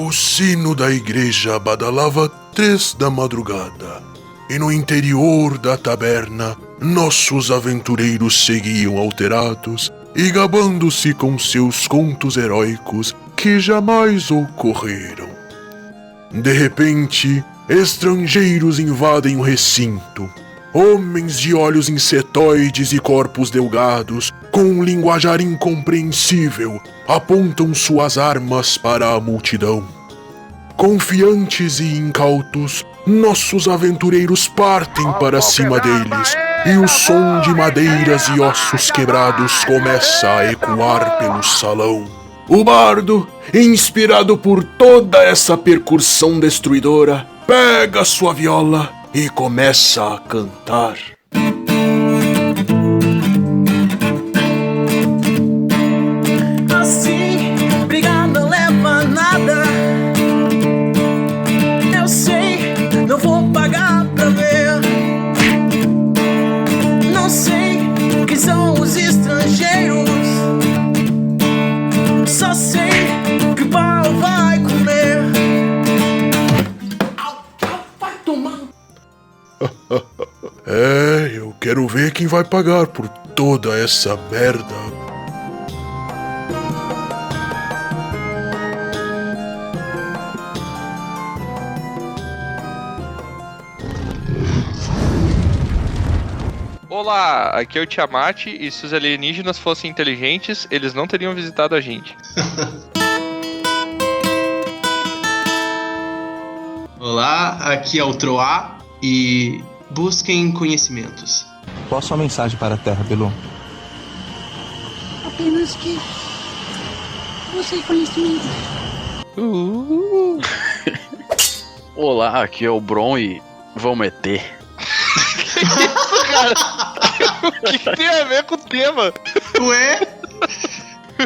O sino da igreja badalava 3 da madrugada, e no interior da taberna nossos aventureiros seguiam alterados e gabando-se com seus contos heróicos que jamais ocorreram. De repente, estrangeiros invadem o recinto. Homens de olhos insetoides e corpos delgados, com um linguajar incompreensível, apontam suas armas para a multidão. Confiantes e incautos, nossos aventureiros partem para cima deles, e o som de madeiras e ossos quebrados começa a ecoar pelo salão. O bardo, inspirado por toda essa percussão destruidora, pega sua viola e começa a cantar. Assim, brigar não leva a nada. Eu sei, não vou pagar pra ver. Não sei quem são os estrangeiros. Só sei que o pau vai comer. Vai tomar. Eu quero ver quem vai pagar por toda essa merda. Olá, aqui é o Tiamat, e se os alienígenas fossem inteligentes, eles não teriam visitado a gente. Olá, aqui é o Troá e busquem conhecimentos. Qual a sua mensagem para a Terra, Belu? Apenas que você conhecimento. Olá, aqui é o Bron e vamos ET. O que tem a ver com o tema? Ué?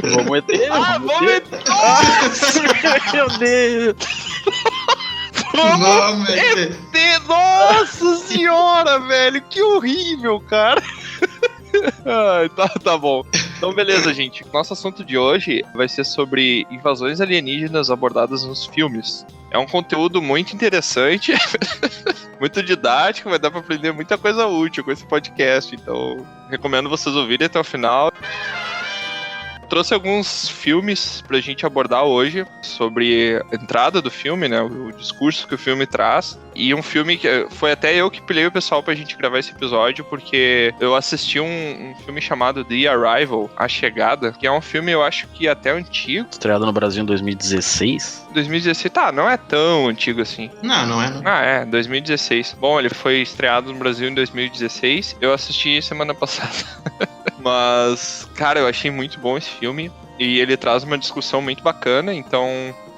Vamos ET? Vamos ET! Nossa, meu Deus! Vamos ET! Nossa senhora, velho! Que horrível, cara! Ai, tá bom. Então, beleza, gente. Nosso assunto de hoje vai ser sobre invasões alienígenas abordadas nos filmes. É um conteúdo muito interessante, muito didático, vai dar pra aprender muita coisa útil com esse podcast. Então, recomendo vocês ouvirem até o final. Trouxe alguns filmes pra gente abordar hoje sobre a entrada do filme, né? O discurso que o filme traz. E um filme que foi até eu que pilhei o pessoal pra gente gravar esse episódio, porque eu assisti um filme chamado The Arrival, A Chegada, que é um filme, eu acho que até antigo. Estreado no Brasil em 2016. 2016, não é tão antigo assim. Não é. 2016. Bom, ele foi estreado no Brasil em 2016. Eu assisti semana passada. Mas, cara, eu achei muito bom esse filme. E ele traz uma discussão muito bacana. Então,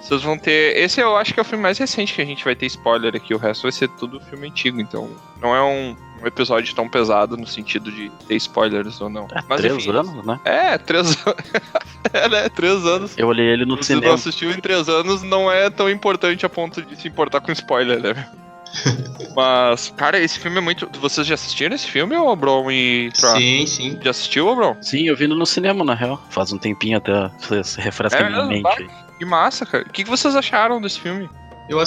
vocês vão ter... Esse eu acho que é o filme mais recente que a gente vai ter spoiler aqui. O resto vai ser tudo filme antigo. Então, não é um episódio tão pesado no sentido de ter spoilers ou não. Mas, 3 enfim, anos, né? 3 anos. É, né? 3 anos. Eu olhei ele no Se cinema. você não assistiu em 3 anos, não é tão importante a ponto de se importar com spoiler, né? Mas, cara, esse filme é muito... Vocês já assistiram esse filme, ô Bron e Troá? Sim. Já assistiu, ô Bron? Sim, eu vi no cinema, na real. Faz um tempinho até se refresca a minha mente aí. Que massa, cara. O que vocês acharam desse filme? Eu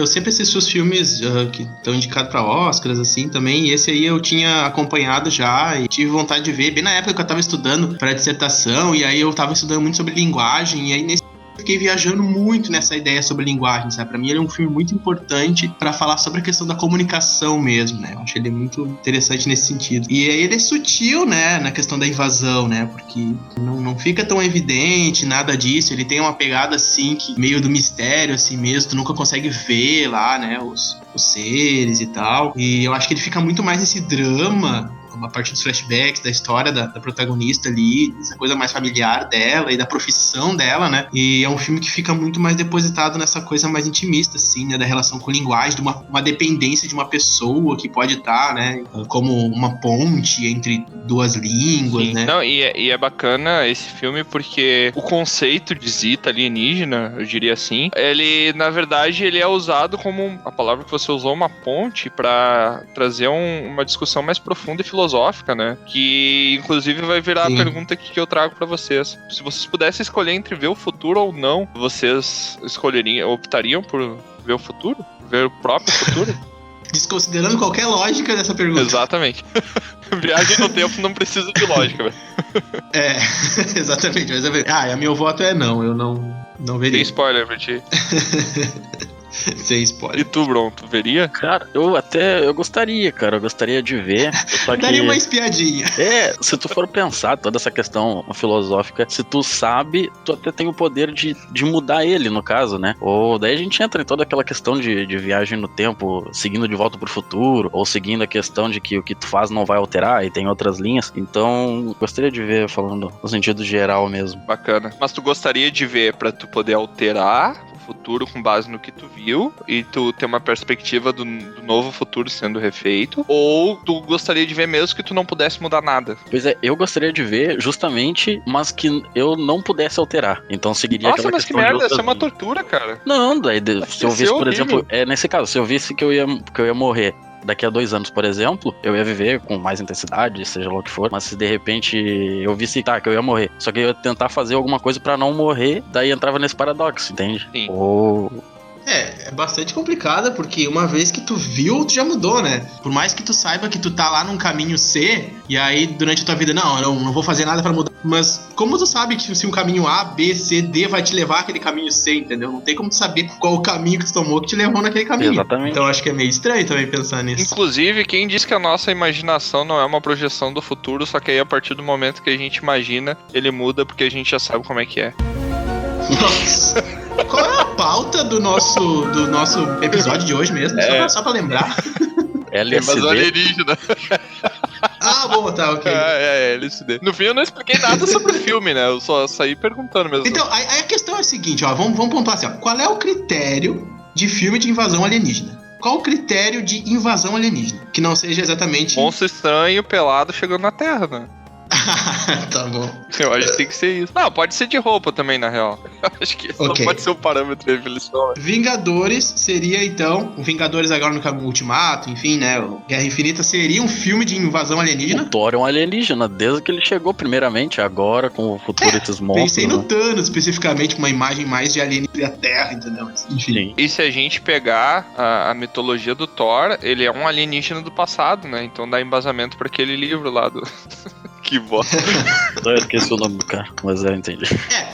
sempre assisti os filmes que estão indicados pra Oscars, assim, também, e esse aí eu tinha acompanhado já e tive vontade de ver, bem na época que eu tava estudando pra dissertação, e aí eu tava estudando muito sobre linguagem, e aí nesse fiquei viajando muito nessa ideia sobre linguagem, sabe? Pra mim ele é um filme muito importante pra falar sobre a questão da comunicação mesmo, né? Eu acho ele muito interessante nesse sentido. E aí ele é sutil, né? Na questão da invasão, né? Porque não fica tão evidente nada disso. Ele tem uma pegada, assim, que meio do mistério, assim mesmo. Tu nunca consegue ver lá, né? Os seres e tal. E eu acho que ele fica muito mais nesse drama, a partir dos flashbacks, da história da protagonista ali, essa coisa mais familiar dela e da profissão dela, né? E é um filme que fica muito mais depositado nessa coisa mais intimista, assim, né? Da relação com linguagem, de uma dependência de uma pessoa que pode estar, né? Como uma ponte entre duas línguas, Sim. né? Não, e é bacana esse filme porque o conceito de visita alienígena, eu diria assim, ele, na verdade, ele é usado como a palavra que você usou, uma ponte, pra trazer uma discussão mais profunda e filosófica filosófica, né? Que, inclusive, vai virar Sim. a pergunta que eu trago pra vocês. Se vocês pudessem escolher entre ver o futuro ou não, vocês optariam por ver o futuro? Ver o próprio futuro? Desconsiderando qualquer lógica dessa pergunta. Exatamente. Viagem no tempo não precisa de lógica, velho. É, exatamente. Mas a meu voto é não. Eu não Tem veria. spoiler pra ti. Sem E spoiler. tu, Bron, tu veria? Cara, eu gostaria, cara. Eu gostaria de ver. Só que... Daria uma espiadinha. Se tu for pensar toda essa questão filosófica, se tu sabe, tu até tem o poder de mudar ele, no caso, né? Ou daí a gente entra em toda aquela questão de viagem no tempo, seguindo de volta pro futuro, ou seguindo a questão de que o que tu faz não vai alterar, e tem outras linhas. Então, gostaria de ver, falando no sentido geral mesmo. Bacana. Mas tu gostaria de ver pra tu poder alterar o futuro com base no que tu viu e tu ter uma perspectiva do novo futuro sendo refeito? Ou tu gostaria de ver mesmo que tu não pudesse mudar nada? Pois é, eu gostaria de ver justamente, mas que eu não pudesse alterar. Então seguiria Nossa, aquela mas que questão de merda, outras isso é uma linhas. tortura, cara. Não, daí se eu Isso é visse, por horrível. exemplo, nesse caso, se eu visse que eu ia morrer daqui a 2 anos, por exemplo, eu ia viver com mais intensidade, seja lá o que for, mas se de repente eu visse que eu ia morrer, só que eu ia tentar fazer alguma coisa pra não morrer, daí entrava nesse paradoxo, entende? Sim. Ou... É bastante complicada, porque uma vez que tu viu, tu já mudou, né? Por mais que tu saiba que tu tá lá num caminho C, e aí durante a tua vida, não vou fazer nada pra mudar. Mas como tu sabe que se um caminho A, B, C, D vai te levar àquele caminho C, entendeu? Não tem como tu saber qual o caminho que tu tomou que te levou naquele caminho. Exatamente. Então eu acho que é meio estranho também pensar nisso. Inclusive, quem diz que a nossa imaginação não é uma projeção do futuro, só que aí a partir do momento que a gente imagina, ele muda porque a gente já sabe como é que é. Nossa. Qual é a pauta do nosso episódio de hoje mesmo? Só pra lembrar. LSD. Invasão alienígena. Ah, bom, tá, ok. LSD. No fim eu não expliquei nada sobre o filme, né? Eu só saí perguntando mesmo. Então, aí a questão é a seguinte, ó, vamos pontuar assim, ó. Qual é o critério de filme de invasão alienígena? Qual o critério de invasão alienígena? Que não seja exatamente... Monstro estranho, pelado, chegando na Terra, né? Tá bom. Eu acho que tem que ser isso. Não, pode ser de roupa também, na real. Eu acho que isso Ok. não pode ser o parâmetro de evolução. Vingadores seria, então... O Vingadores agora no Ultimato, enfim, né? O Guerra Infinita seria um filme de invasão O alienígena? Thor é um alienígena, desde que ele chegou primeiramente, agora com o futuro desses monstros. Pensei no né? Thanos, especificamente, uma imagem mais de alienígena da Terra, entendeu? Mas, enfim. Sim. E se a gente pegar a mitologia do Thor, ele é um alienígena do passado, né? Então dá embasamento pra aquele livro lá do... Que bosta. Eu esqueci o nome do cara, mas eu entendi.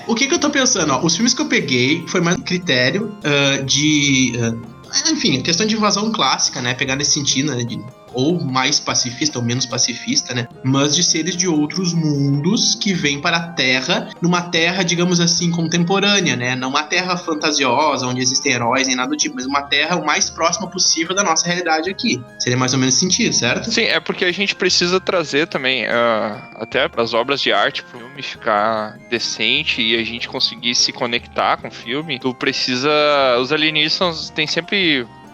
O que eu tô pensando, ó, os filmes que eu peguei foi mais um critério enfim, questão de invasão clássica, né, pegar nesse sentido, né, ou mais pacifista ou menos pacifista, né, mas de seres de outros mundos que vêm para a Terra, numa Terra, digamos assim, contemporânea, né, não uma Terra fantasiosa, onde existem heróis nem nada do tipo, mas uma Terra o mais próxima possível da nossa realidade aqui. Seria mais ou menos esse sentido, certo? Sim, é porque a gente precisa trazer também, até para as obras de arte, pro filme ficar decente e a gente conseguir se conectar com o filme, tu precisa... Os alienígenas têm sempre...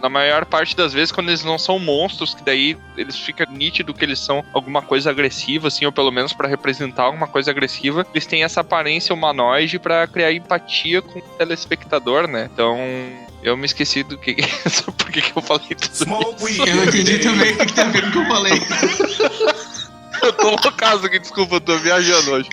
Na maior parte das vezes, quando eles não são monstros, que daí eles ficam nítido que eles são alguma coisa agressiva, assim, ou pelo menos pra representar alguma coisa agressiva, eles têm essa aparência humanoide pra criar empatia com o telespectador, né? Então... Eu me esqueci do que... Por que eu falei tudo isso? Eu não entendi também o que tem a ver com o que eu falei. Eu tô loucaço aqui, desculpa, eu tô viajando hoje.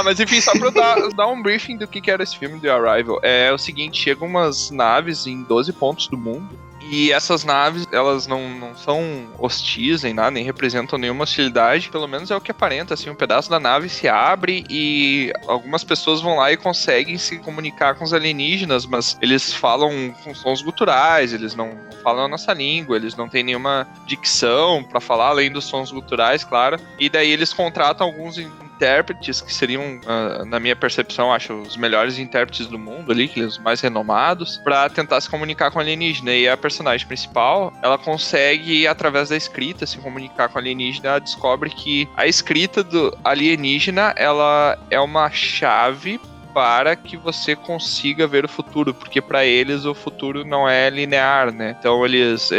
Mas enfim, só pra eu dar um briefing do que era esse filme The Arrival. É o seguinte, chegam umas naves em 12 pontos do mundo. E essas naves, elas não são hostis nem nada, nem representam nenhuma hostilidade. Pelo menos é o que aparenta, assim, um pedaço da nave se abre e algumas pessoas vão lá e conseguem se comunicar com os alienígenas, mas eles falam com sons guturais, eles não falam a nossa língua, eles não têm nenhuma dicção pra falar, além dos sons guturais, claro. E daí eles contratam alguns intérpretes que seriam, na minha percepção, acho, os melhores intérpretes do mundo ali, os mais renomados, pra tentar se comunicar com o alienígena. E a personagem principal, ela consegue, através da escrita, se comunicar com o alienígena. Ela descobre que a escrita do alienígena, ela é uma chave para que você consiga ver o futuro, porque para eles o futuro não é linear, né? Então eles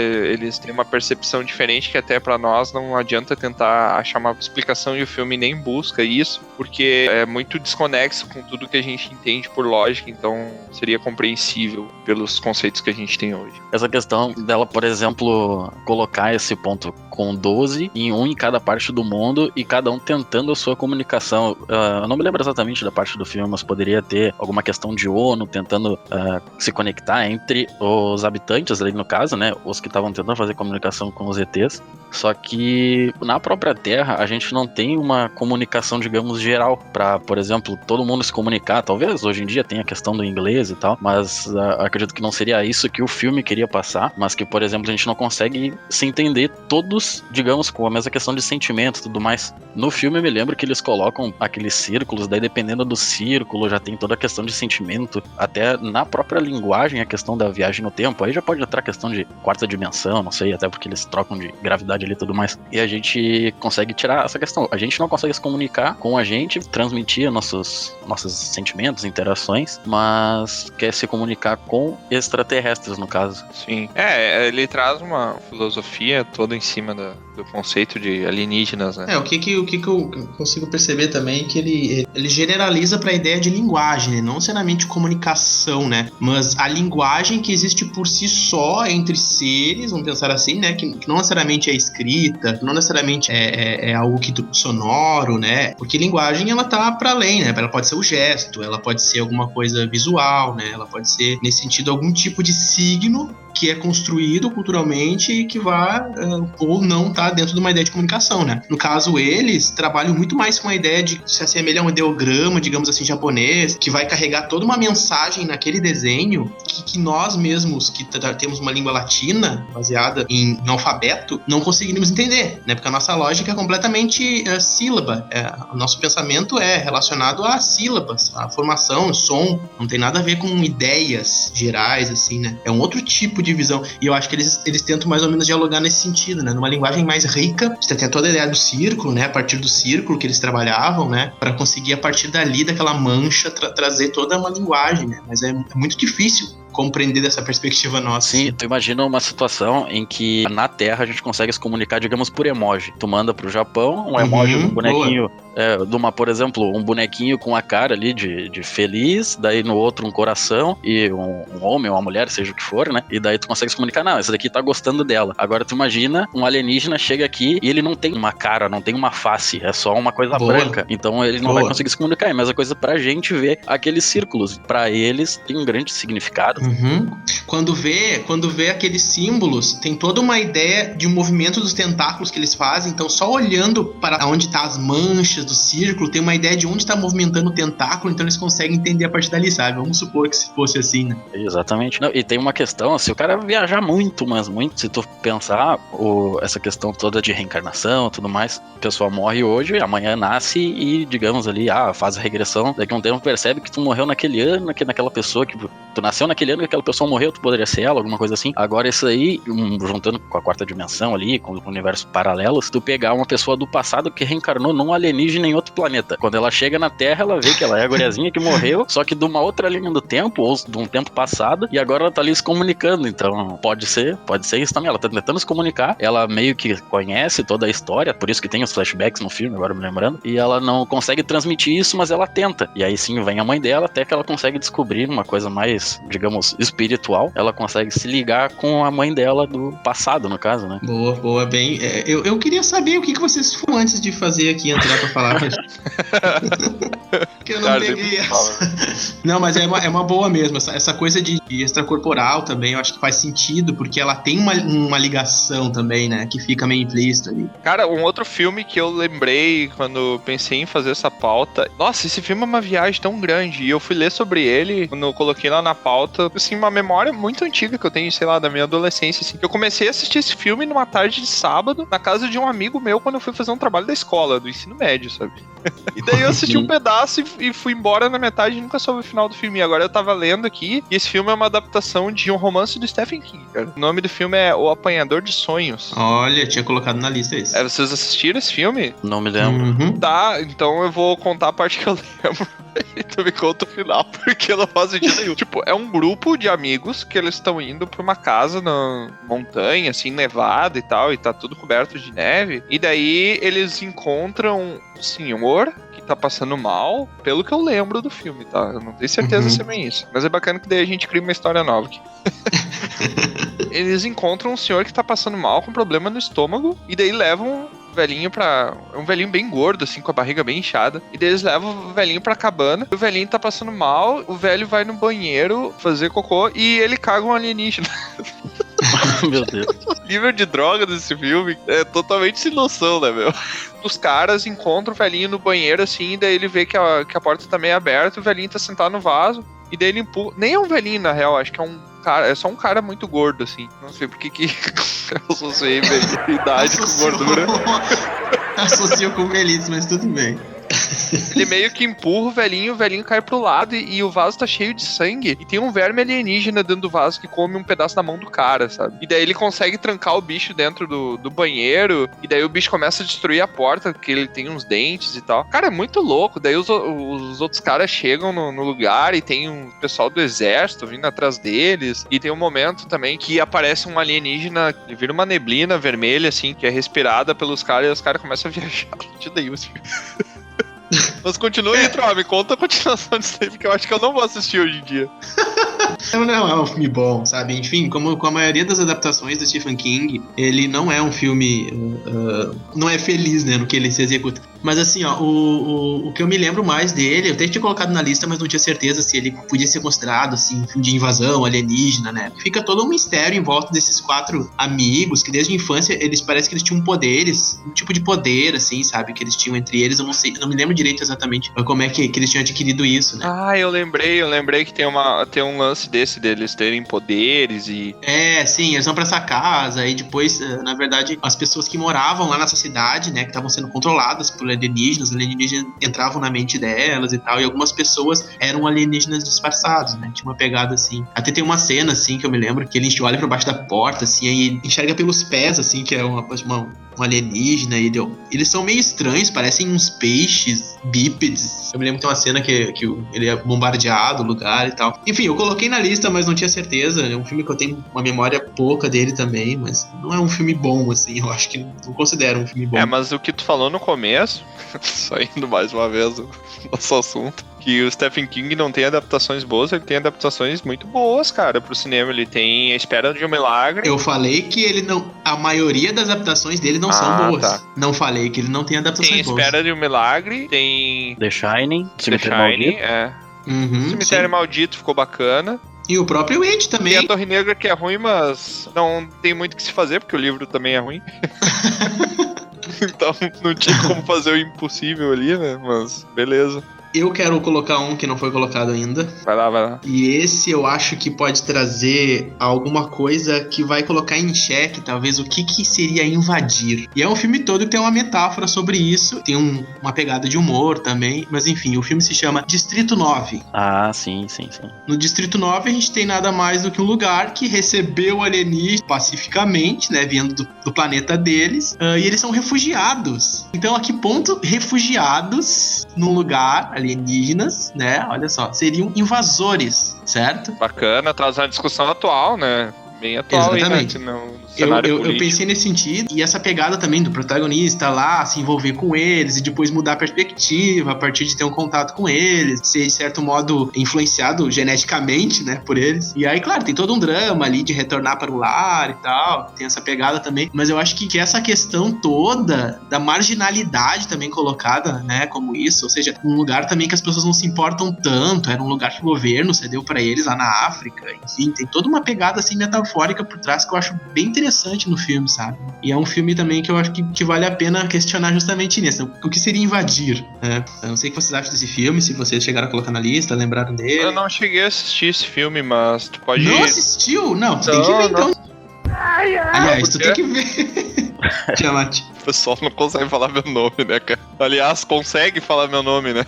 têm uma percepção diferente que até para nós não adianta tentar achar uma explicação, e o filme nem busca isso, porque é muito desconexo com tudo que a gente entende por lógica, então seria compreensível pelos conceitos que a gente tem hoje. Essa questão dela, por exemplo, colocar esse ponto com 12 em um em cada parte do mundo e cada um tentando a sua comunicação. Eu não me lembro exatamente da parte do filme, mas poderia ter alguma questão de ONU tentando se conectar entre os habitantes ali no caso, né? Os que estavam tentando fazer comunicação com os ETs. Só que na própria Terra a gente não tem uma comunicação, digamos, geral para, por exemplo, todo mundo se comunicar. Talvez hoje em dia tenha a questão do inglês e tal, mas acredito que não seria isso que o filme queria passar, mas que, por exemplo, a gente não consegue se entender todos, digamos, com a mesma questão de sentimento e tudo mais. No filme eu me lembro que eles colocam aqueles círculos, daí dependendo do círculo já tem toda a questão de sentimento, até na própria linguagem a questão da viagem no tempo, aí já pode entrar a questão de quarta dimensão, não sei, até porque eles trocam de gravidade ali e tudo mais, e a gente consegue tirar essa questão. A gente não consegue se comunicar com a gente, transmitir nossos sentimentos, interações, mas quer se comunicar com extraterrestres, no caso. Sim. Ele traz uma filosofia toda em cima do conceito de alienígenas, né? O que eu consigo perceber também é que ele generaliza para a ideia de linguagem, né? Não necessariamente comunicação, né? Mas a linguagem que existe por si só entre seres, vamos pensar assim, né? Que não necessariamente é escrita, que não necessariamente é algo sonoro, né? Porque linguagem, ela tá para além, né? Ela pode ser o gesto, ela pode ser alguma coisa visual, né? Ela pode ser, nesse sentido, algum tipo de signo que é construído culturalmente e que vai ou não tá dentro de uma ideia de comunicação, né? No caso, eles trabalham muito mais com a ideia de se assemelhar a um ideograma, digamos assim, japonês, que vai carregar toda uma mensagem naquele desenho que nós mesmos, que temos uma língua latina baseada em alfabeto, não conseguiríamos entender, né? Porque a nossa lógica é completamente sílaba. O nosso pensamento é relacionado a sílabas, a formação, som, não tem nada a ver com ideias gerais, assim, né? É um outro tipo de visão, e eu acho que eles tentam mais ou menos dialogar nesse sentido, né? Numa linguagem mais rica, você tem toda a ideia do círculo, né? A partir do círculo que eles trabalhavam, né? Para conseguir, a partir dali, daquela mancha, trazer toda uma linguagem, né? Mas é muito difícil compreender dessa perspectiva nossa. Sim, tu imagina uma situação em que na Terra a gente consegue se comunicar, digamos, por emoji. Tu manda pro Japão um emoji de um bonequinho, por exemplo, um bonequinho com a cara ali de feliz, daí no outro um coração, e um homem ou uma mulher, seja o que for, né? E daí tu consegue se comunicar, não, esse daqui tá gostando dela. Agora tu imagina, um alienígena chega aqui e ele não tem uma cara, não tem uma face, é só uma coisa branca. Então ele não vai conseguir se comunicar. É a mesma coisa pra gente ver aqueles círculos. Pra eles tem um grande significado. Quando vê aqueles símbolos, tem toda uma ideia de um movimento dos tentáculos que eles fazem. Então, só olhando para onde tá as manchas do círculo, tem uma ideia de onde tá movimentando o tentáculo, então eles conseguem entender a partir dali, sabe? Vamos supor que se fosse assim, né? Exatamente. Não, e tem uma questão, se o cara viajar muito, mas muito, se tu pensar essa questão toda de reencarnação e tudo mais, a pessoa morre hoje, amanhã nasce e, digamos ali, faz a regressão, daqui a um tempo percebe que tu morreu naquele ano, naquela pessoa que tu nasceu naquele ano que aquela pessoa morreu, tu poderia ser ela, alguma coisa assim. Agora isso aí, juntando com a quarta dimensão ali, com o universo paralelo, se tu pegar uma pessoa do passado que reencarnou num alienígena em outro planeta, quando ela chega na Terra, ela vê que ela é a guriazinha que morreu, só que de uma outra linha do tempo, ou de um tempo passado, e agora ela tá ali se comunicando. Então pode ser isso também. Ela tá tentando se comunicar, ela meio que conhece toda a história, por isso que tem os flashbacks no filme, agora me lembrando, e ela não consegue transmitir isso, mas ela tenta. E aí sim vem a mãe dela, até que ela consegue descobrir uma coisa mais, digamos, espiritual. Ela consegue se ligar com a mãe dela do passado, no caso, né? Boa, bem. Eu queria saber o que vocês foram antes de fazer aqui, entrar pra falar. Que eu não peguei essa. Não, mas é uma boa mesmo. Essa coisa de extracorporal também, eu acho que faz sentido, porque ela tem uma ligação também, né? Que fica meio implícito ali. Cara, um outro filme que eu lembrei quando pensei em fazer essa pauta. Nossa, esse filme é uma viagem tão grande. E eu fui ler sobre ele, quando eu coloquei lá na pauta, assim, uma memória muito antiga que eu tenho, sei lá, da minha adolescência, assim. Eu comecei a assistir esse filme numa tarde de sábado, na casa de um amigo meu, quando eu fui fazer um trabalho da escola, do ensino médio, sabe? E daí eu assisti um pedaço e fui embora na metade e nunca soube o final do filme. E agora eu tava lendo aqui, e esse filme é uma adaptação de um romance do Stephen King, cara. O nome do filme é O Apanhador de Sonhos. Olha, tinha colocado na lista isso. Vocês assistiram esse filme? Não me lembro. Tá, então eu vou contar a parte que eu lembro. E tu me conta o final, porque não faz sentido nenhum. Tipo, é um grupo de amigos que eles estão indo pra uma casa na montanha, assim, nevada e tal, e tá tudo coberto de neve. E daí eles encontram um senhor que tá passando mal, pelo que eu lembro do filme, tá? Eu não tenho certeza se é bem isso. Mas é bacana que daí a gente cria uma história nova aqui. Eles encontram um senhor que tá passando mal, com problema no estômago, e daí levam velhinho pra... É um velhinho bem gordo, assim, com a barriga bem inchada. E daí eles levam o velhinho pra cabana. O velhinho tá passando mal, o velho vai no banheiro fazer cocô e ele caga um alienígena. Meu Deus. O nível de droga desse filme é totalmente sem noção, né, meu? Os caras encontram o velhinho no banheiro, assim, e daí ele vê que a porta tá meio aberta, o velhinho tá sentado no vaso, e daí ele empurra... Nem é um velhinho, na real, acho que é um cara... É só um cara muito gordo, assim. Não sei por que eu associei idade com gordura. Associo com velhice, mas tudo bem. Ele meio que empurra o velhinho cai pro lado e o vaso tá cheio de sangue. E tem um verme alienígena dentro do vaso que come um pedaço da mão do cara, sabe? E daí ele consegue trancar o bicho dentro do banheiro. E daí o bicho começa a destruir a porta, porque ele tem uns dentes e tal. Cara, é muito louco. Daí os outros caras chegam no lugar e tem um pessoal do exército vindo atrás deles. E tem um momento também que aparece um alienígena, ele vira uma neblina vermelha, assim, que é respirada pelos caras e os caras começam a viajar. Mas continua aí, Tro, me conta a continuação disso aí, porque eu acho que eu não vou assistir hoje em dia. Não é um filme bom, sabe? Enfim, como a maioria das adaptações do Stephen King, ele não é um filme... não é feliz, né, no que ele se executa. Mas assim, ó, o que eu me lembro mais dele, eu até tinha colocado na lista, mas não tinha certeza se ele podia ser considerado, assim, um filme de invasão alienígena, né? Fica todo um mistério em volta desses 4 amigos, que desde a infância, eles parece que eles tinham poderes, um tipo de poder, assim, sabe? Que eles tinham entre eles, eu não sei, não me lembro direito exatamente como é que eles tinham adquirido isso, né? Ah, eu lembrei que tem um lance desse deles terem poderes e... É, sim, eles vão pra essa casa e depois, na verdade, as pessoas que moravam lá nessa cidade, né, que estavam sendo controladas por alienígenas, os alienígenas entravam na mente delas e tal, e algumas pessoas eram alienígenas disfarçados, né, tinha uma pegada assim. Até tem uma cena, assim, que eu me lembro, que ele olha por baixo da porta, assim, aí enxerga pelos pés, assim, que é um alienígena, e eles são meio estranhos, parecem uns peixes bípedes. Eu me lembro que tem uma cena que ele é bombardeado, o lugar e tal. Enfim, eu coloquei na lista, mas não tinha certeza. É um filme que eu tenho uma memória pouca dele também, mas não é um filme bom, assim. Eu acho que não considero um filme bom. É, mas o que tu falou no começo, saindo mais uma vez do nosso assunto, que o Stephen King não tem adaptações boas, ele tem adaptações muito boas, cara, pro cinema. Ele tem A Espera de um Milagre. Eu falei que ele não... A maioria das adaptações dele não são boas. Tá. Não falei que ele não tem adaptações boas. Tem A Espera de um Milagre, tem... The Shining, Cemitério Maldito. Cemitério Maldito ficou bacana. E o próprio It também. Tem a Torre Negra, que é ruim, mas não tem muito o que se fazer, porque o livro também é ruim. Então não tinha como fazer o impossível ali, né? Mas beleza. Eu quero colocar um que não foi colocado ainda. Vai lá. E esse eu acho que pode trazer alguma coisa que vai colocar em xeque, talvez, o que seria invadir. E é um filme todo que tem uma metáfora sobre isso. Tem uma pegada de humor também. Mas enfim, o filme se chama Distrito 9. Ah, sim. No Distrito 9 a gente tem nada mais do que um lugar que recebeu alienígenas pacificamente, né, vindo do planeta deles. E eles são refugiados. Então a que ponto refugiados num lugar... alienígenas, né? Olha só, seriam invasores, certo? Bacana, traz uma discussão atual, né? Bem atual. Exatamente. Aí, né? No cenário eu pensei nesse sentido, e essa pegada também do protagonista lá, se envolver com eles, e depois mudar a perspectiva a partir de ter um contato com eles, ser de certo modo influenciado geneticamente, né, por eles. E aí, claro, tem todo um drama ali de retornar para o lar e tal, tem essa pegada também, mas eu acho que essa questão toda da marginalidade também colocada, né, como isso, ou seja, um lugar também que as pessoas não se importam tanto, era um lugar que o governo cedeu para eles lá na África, enfim, tem toda uma pegada assim metafórica por trás que eu acho bem interessante no filme, sabe? E é um filme também que eu acho que vale a pena questionar justamente nisso. O que seria invadir, né? Eu não sei o que vocês acham desse filme, se vocês chegaram a colocar na lista, lembraram dele. Eu não cheguei a assistir esse filme, mas tu pode... Não assistiu? Não, tu tem que ver então. Aliás, tu tem que ver. Tiamat. O pessoal não consegue falar meu nome, né, cara? Aliás, consegue falar meu nome, né?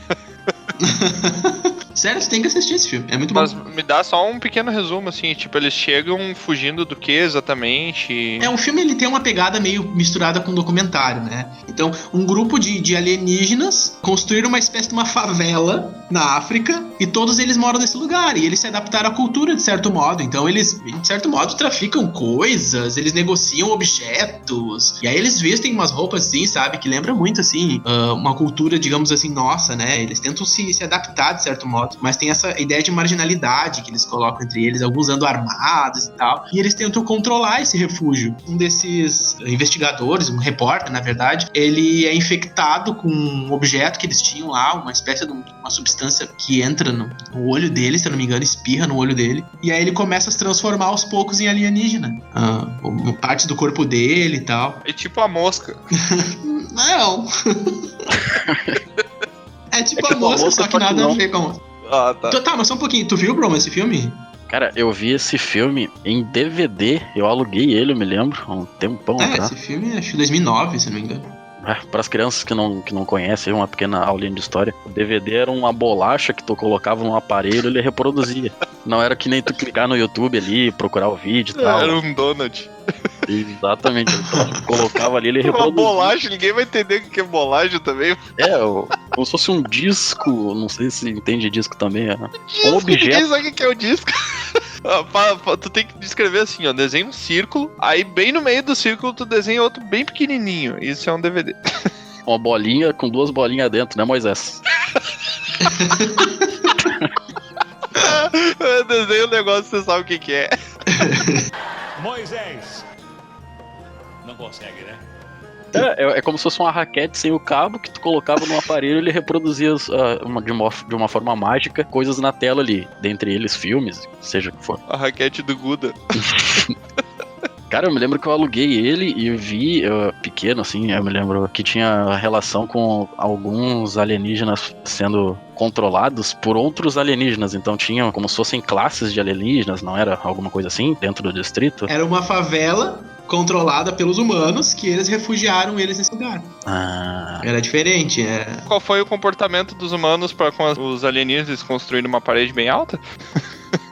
Sério, você tem que assistir esse filme, é muito bom. Mas me dá só um pequeno resumo, assim, tipo, eles chegam fugindo do que exatamente? É, o filme ele tem uma pegada meio misturada com documentário, né? Então, um grupo de alienígenas construíram uma espécie de uma favela na África e todos eles moram nesse lugar. E eles se adaptaram à cultura de certo modo. Então, eles, de certo modo, traficam coisas, eles negociam objetos. E aí eles vestem umas roupas assim, sabe? Que lembra muito, assim, uma cultura, digamos assim, nossa, né? Eles tentam se adaptar de certo modo. Mas tem essa ideia de marginalidade que eles colocam entre eles, alguns andam armados e tal. E eles tentam controlar esse refúgio. Um desses investigadores, um repórter, na verdade, ele é infectado com um objeto que eles tinham lá, uma espécie de uma substância que entra no olho dele, se eu não me engano, espirra no olho dele. E aí ele começa a se transformar aos poucos em alienígena. Partes do corpo dele e tal. É tipo a mosca. Não. É tipo a mosca, só que nada a ver com a mosca. Ah, tá. Tá, mas só um pouquinho. Tu viu, Brom, esse filme? Cara, eu vi esse filme em DVD, eu aluguei ele, eu me lembro, há um tempão atrás. Esse filme acho que 2009, se não me engano. Para as crianças que não conhecem, uma pequena aulinha de história. O DVD era uma bolacha que tu colocava num aparelho e ele reproduzia. Não era que nem tu clicar no YouTube ali, procurar o vídeo e tal. Era um donut. Exatamente. Tu colocava ali, ele reproduzia. Uma bolacha, ninguém vai entender o que é bolacha também. Como se fosse um disco, não sei se entende disco também. Disco, um objeto. Ninguém sabe o que é o disco. Tu tem que descrever assim, ó, desenha um círculo, aí bem no meio do círculo tu desenha outro bem pequenininho. Isso é um DVD. Uma bolinha com 2 bolinhas dentro, né, Moisés? Eu desenho um negócio, você sabe o que é. Moisés. Não consegue, né? É como se fosse uma raquete sem o cabo que tu colocava no aparelho e ele reproduzia de uma forma mágica coisas na tela ali, dentre eles filmes, seja o que for. A raquete do Guda. Cara, eu me lembro que eu aluguei ele e vi, pequeno assim, eu me lembro que tinha relação com alguns alienígenas sendo controlados por outros alienígenas, então tinham como se fossem classes de alienígenas, não era alguma coisa assim, dentro do distrito? Era uma favela controlada pelos humanos que eles refugiaram eles nesse lugar. Era diferente. Qual foi o comportamento dos humanos para com os alienígenas construírem uma parede bem alta?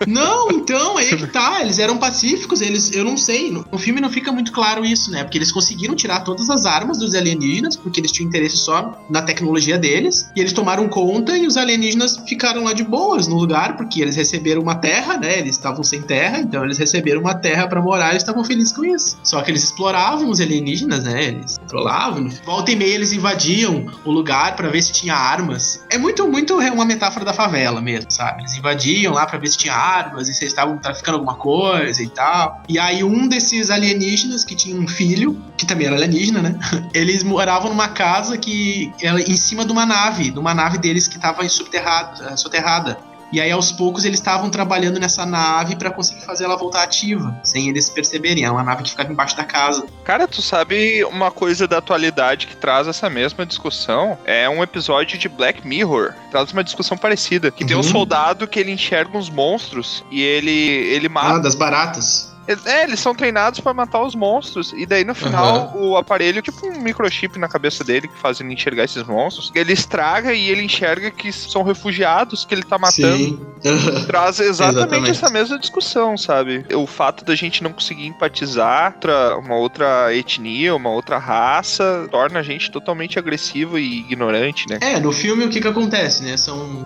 Não, então, aí é que tá. Eles eram pacíficos, eu não sei. No filme não fica muito claro isso, né? Porque eles conseguiram tirar todas as armas dos alienígenas, porque eles tinham interesse só na tecnologia deles, e eles tomaram conta e os alienígenas ficaram lá de boas no lugar, porque eles receberam uma terra, né? Eles estavam sem terra, então eles receberam uma terra pra morar e eles estavam felizes com isso. Só que eles exploravam os alienígenas, né? Eles controlavam. Volta e meia eles invadiam o lugar pra ver se tinha armas. É muito uma metáfora da favela mesmo, sabe? Eles invadiam lá pra ver se tinha armas e se eles estavam traficando alguma coisa e tal. E aí um desses alienígenas que tinha um filho, que também era alienígena, né? Eles moravam numa casa que era em cima de uma nave deles que estava soterrada. E aí, aos poucos, eles estavam trabalhando nessa nave pra conseguir fazer ela voltar ativa, sem eles perceberem. É uma nave que ficava embaixo da casa. Cara, tu sabe uma coisa da atualidade que traz essa mesma discussão? É um episódio de Black Mirror. Traz uma discussão parecida. Que tem um soldado que ele enxerga uns monstros e ele mata... das baratas. Eles são treinados pra matar os monstros. E daí no final o aparelho, tipo um microchip na cabeça dele que faz ele enxergar esses monstros, ele estraga e ele enxerga que são refugiados que ele tá matando. Sim. Traz exatamente essa mesma discussão, sabe? O fato da gente não conseguir empatizar uma outra etnia, uma outra raça, torna a gente totalmente agressivo e ignorante, né? No filme o que acontece, né? São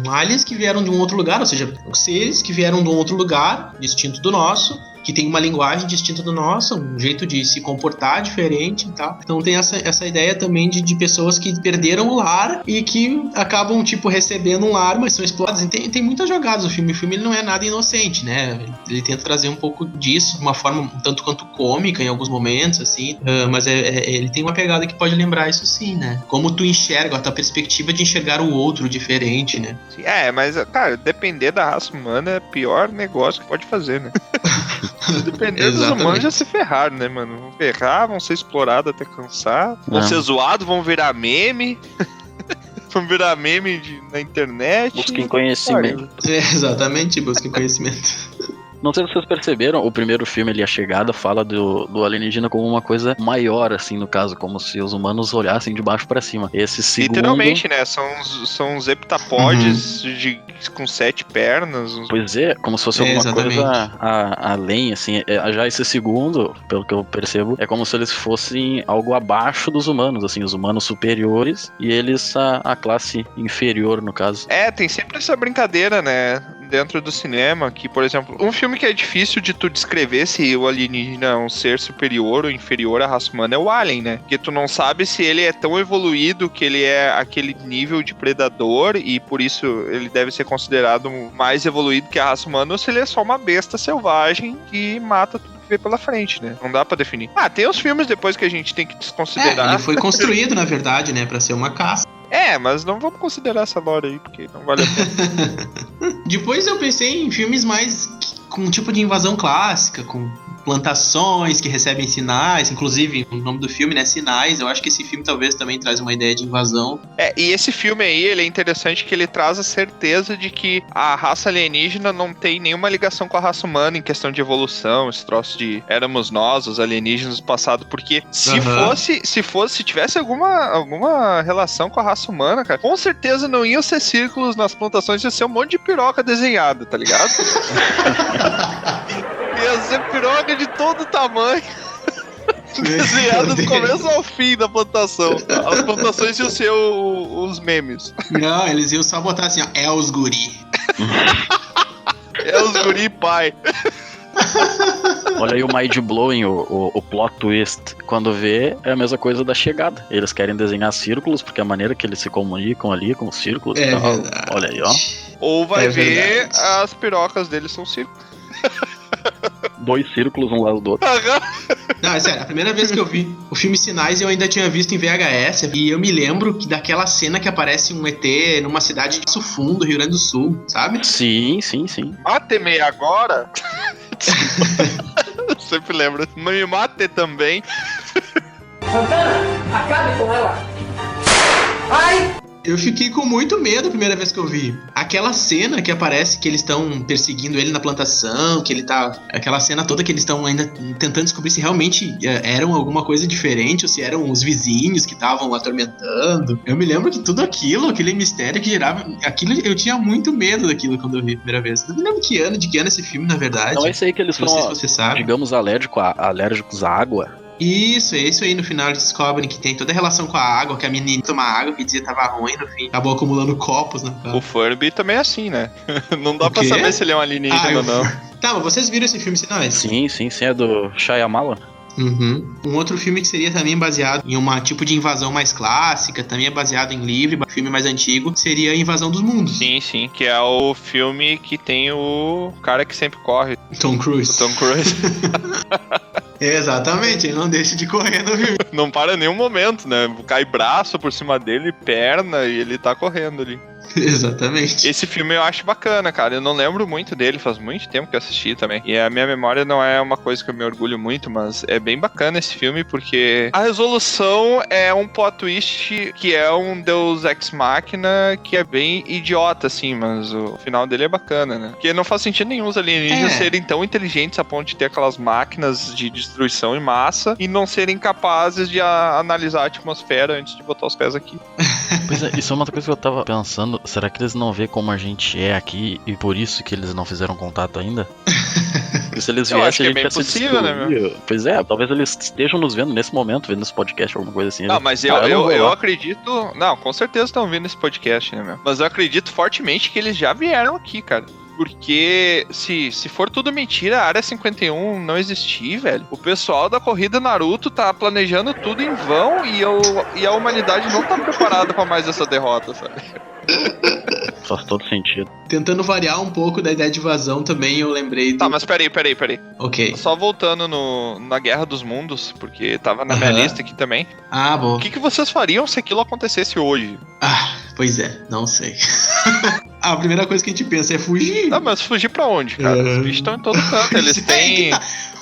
aliens que vieram de um outro lugar, ou seja, seres que vieram de um outro lugar, distinto do nosso, que tem uma linguagem distinta do nosso, um jeito de se comportar diferente e tal. Então tem essa ideia também de pessoas que perderam o lar e que acabam, tipo, recebendo um lar, mas são exploradas. E tem muitas jogadas no filme. O filme ele não é nada inocente, né? Ele tenta trazer um pouco disso de uma forma um tanto quanto cômica em alguns momentos, assim. Mas ele tem uma pegada que pode lembrar isso sim, né? Como tu enxerga, a tua perspectiva de enxergar o outro diferente, né? Mas, cara, depender da raça humana é o pior negócio que pode fazer, né? Dependendo dos humanos já se ferraram, né, mano? Vão ferrar, vão ser explorados até cansar, vão ser zoados, vão virar meme. Vão virar meme na internet. Busquem conhecimento. Exatamente, busquem conhecimento. Não sei se vocês perceberam, o primeiro filme ali, A Chegada, fala do alienígena como uma coisa maior, assim, no caso, como se os humanos olhassem de baixo pra cima. Esse segundo... Literalmente, né? São os heptapodes com 7 pernas. Pois é, como se fosse alguma coisa além, assim. Já esse segundo, pelo que eu percebo, é como se eles fossem algo abaixo dos humanos, assim, os humanos superiores e eles a classe inferior, no caso. Tem sempre essa brincadeira, né? Dentro do cinema, que, por exemplo, um filme que é difícil de tu descrever se o alienígena é um ser superior ou inferior à raça humana é o Alien, né? Porque tu não sabe se ele é tão evoluído que ele é aquele nível de predador e por isso ele deve ser considerado mais evoluído que a raça humana ou se ele é só uma besta selvagem que mata tudo que vê pela frente, né? Não dá pra definir. Tem os filmes depois que a gente tem que desconsiderar. Ele foi construído, na verdade, né? Pra ser uma caça. Mas não vamos considerar essa lore aí, porque não vale a pena. Depois eu pensei em filmes mais com um tipo de invasão clássica, com plantações que recebem sinais, inclusive o nome do filme, né, Sinais. Eu acho que esse filme talvez também traz uma ideia de invasão. E esse filme aí, ele é interessante que ele traz a certeza de que a raça alienígena não tem nenhuma ligação com a raça humana em questão de evolução, esse troço de éramos nós, os alienígenas do passado, porque se tivesse alguma relação com a raça humana, cara, com certeza não iam ser círculos nas plantações, ia ser um monte de piroca desenhada, tá ligado? Ia ser piroca de todo tamanho. Desenhado do começo ao fim da plantação. As plantações iam ser os memes. Não, eles iam só botar assim, ó, é os guri. É os guri pai. Olha aí o mind-blowing, o plot twist. Quando vê, é a mesma coisa da Chegada. Eles querem desenhar círculos, porque a maneira que eles se comunicam ali com os círculos e tal. Verdade. Olha aí, ó. Ou vai ver, as pirocas deles são círculos. 2 círculos um lado do outro. Não, é sério, a primeira vez que eu vi o filme Sinais eu ainda tinha visto em VHS e eu me lembro daquela cena que aparece um ET numa cidade de Passo Fundo, Rio Grande do Sul, sabe? Sim. Mate-me agora. Sempre lembro. Me mate também. Santana, acabe com ela. Ai! Eu fiquei com muito medo a primeira vez que eu vi. Aquela cena que aparece que eles estão perseguindo ele na plantação, que ele tá... Aquela cena toda que eles estão ainda tentando descobrir se realmente eram alguma coisa diferente ou se eram os vizinhos que estavam atormentando. Eu me lembro que tudo aquele mistério que gerava... Eu tinha muito medo daquilo quando eu vi a primeira vez. Não me lembro de que ano esse filme, na verdade. Então é isso aí que eles são, digamos, alérgicos à água. Isso, é isso aí. No final eles descobrem que tem toda a relação com a água, que a menina toma água, que dizia que tava ruim, no fim acabou acumulando copos na cara. O Furby também é assim, né? Não dá pra saber se ele é um alienígena ou não. Tá, mas vocês viram esse filme Sinais? Sim, é do Shyamalan. Um outro filme que seria também baseado em uma tipo de invasão mais clássica, também é baseado em livro, filme mais antigo, seria a Invasão dos Mundos. Sim, que é o filme que tem o cara que sempre corre. Tom Cruise. O Tom Cruise. Exatamente, ele não deixa de correr no filme. Não para em nenhum momento, né? Cai braço por cima dele, perna, e ele tá correndo ali. Exatamente. Esse filme eu acho bacana, cara. Eu não lembro muito dele, faz muito tempo que eu assisti também. E a minha memória não é uma coisa que eu me orgulho muito, mas é bem bacana esse filme, porque a resolução é um plot twist que é um Deus Ex Machina que é bem idiota, assim, mas o final dele é bacana, né? Porque não faz sentido nenhum os alienígenas serem tão inteligentes a ponto de ter aquelas máquinas de destruição em massa e não serem capazes de analisar a atmosfera antes de botar os pés aqui. Pois é, isso é uma coisa que eu tava pensando. Será que eles não vê como a gente é aqui e por isso que eles não fizeram contato ainda? Porque se eles viessem, a gente ia ser possível, né, meu? Pois é, talvez eles estejam nos vendo nesse momento, vendo esse podcast, alguma coisa assim. Não, mas eu acredito... Não, com certeza estão vendo esse podcast, né, meu? Mas eu acredito fortemente que eles já vieram aqui, cara. Porque se for tudo mentira, a Área 51 não existir, velho, o pessoal da corrida Naruto tá planejando tudo em vão e a humanidade não tá preparada pra mais essa derrota, sabe? Faz todo sentido. Tentando variar um pouco da ideia de invasão também, eu lembrei do... Tá, mas peraí. Ok. Só voltando na Guerra dos Mundos, porque tava na minha lista aqui também. Ah, bom. O que vocês fariam se aquilo acontecesse hoje? Pois é, não sei. A primeira coisa que a gente pensa é fugir. Tá, mas fugir pra onde, cara? Os bichos estão em todo canto, eles têm...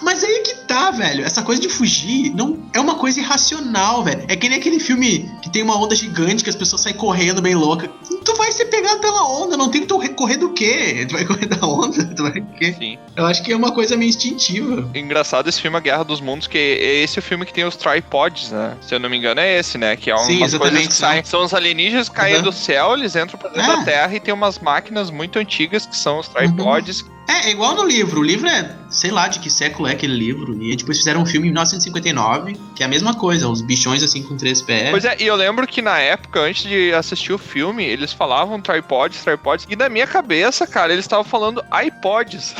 Mas aí que tá, velho. Essa coisa de fugir não é uma coisa irracional, velho. É que nem aquele filme que tem uma onda gigante que as pessoas saem correndo bem louca. Tu tu vai ser pegado pela onda, não tem que tu correr do quê? Tu vai correr da onda? Tu vai o quê? Sim. Eu acho que é uma coisa meio instintiva. Engraçado esse filme A Guerra dos Mundos, que é esse o filme que tem os tripods, né? Se eu não me engano é esse, né? Que é Sim, umas coisas exatamente, que saem. São os alienígenas que caem Uhum. do céu, eles entram pra dentro da Terra e tem umas máquinas muito antigas que são os tripods. É igual no livro. O livro é, sei lá de que século é aquele livro. E depois fizeram um filme em 1959, que é a mesma coisa, uns bichões assim com 3 pés. Pois é, e eu lembro que na época, antes de assistir o filme, eles falavam tripods, e na minha cabeça, cara, eles estavam falando iPods.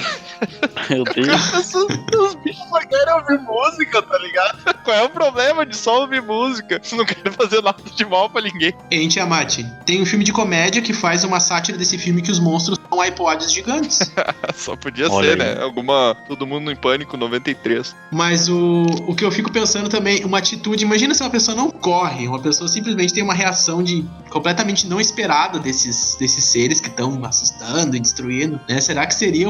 Meu Deus. Os bichos só querem ouvir música, tá ligado? Qual é o problema de só ouvir música? Não querem fazer nada de mal pra ninguém. Hein, Tiamat? Tem um filme de comédia que faz uma sátira desse filme que os monstros são iPods gigantes. Só podia Olha ser, aí. né? Alguma Todo Mundo em Pânico 93. Mas o que eu fico pensando também, uma atitude, imagina se uma pessoa não corre, uma pessoa simplesmente tem uma reação de completamente não esperada desses seres que estão assustando e destruindo, né? Será que seria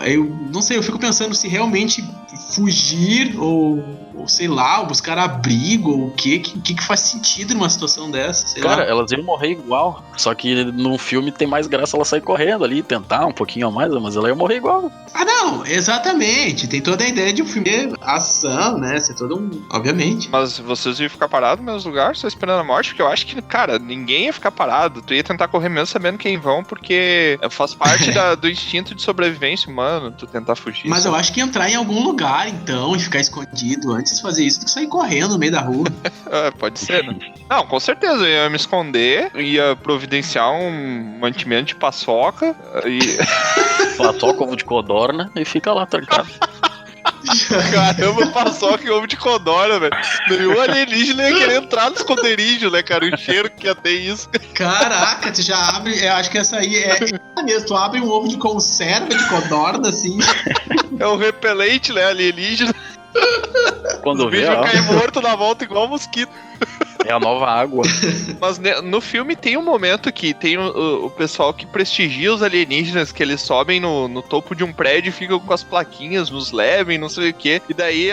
eu não sei, eu fico pensando se realmente fugir ou sei lá, buscar abrigo ou o que faz sentido numa situação dessa, sei Cara, lá. elas iam morrer igual. Só que no filme tem mais graça ela sair correndo ali, tentar um pouquinho a mais, mas ela ia morrer igual. Ah, não, exatamente. Tem toda a ideia de um filme de ação, né? Ser todo um. Obviamente. Mas vocês iam ficar parados no mesmo lugar, só esperando a morte? Porque eu acho que, cara, ninguém ia ficar parado. Tu ia tentar correr mesmo sabendo quem vão, porque faz parte do instinto de sobrevivência humano, tu tentar fugir. Mas sabe? eu acho que entrar em algum lugar, então, e ficar escondido antes de fazer isso do que sair correndo no meio da rua. Pode ser, né? Não, com certeza, eu ia me esconder, ia providenciar um mantimento de paçoca e... Paçoca, ovo de codorna e fica lá trancado. Caramba, paçoca e ovo de codorna, velho. Nenhum alienígena ia querer entrar no esconderijo, né, cara? O cheiro que ia ter isso. Caraca, tu já abre. Eu acho que essa aí é mesmo. Tu abre um ovo de conserva de codorna, assim. É um repelente, né, alienígena. Quando O vê, bicho ó, cai morto na volta igual mosquito. é a nova água. Mas no filme tem um momento que tem o pessoal que prestigia os alienígenas, que eles sobem no topo de um prédio e ficam com as plaquinhas, nos levem, não sei o quê. E daí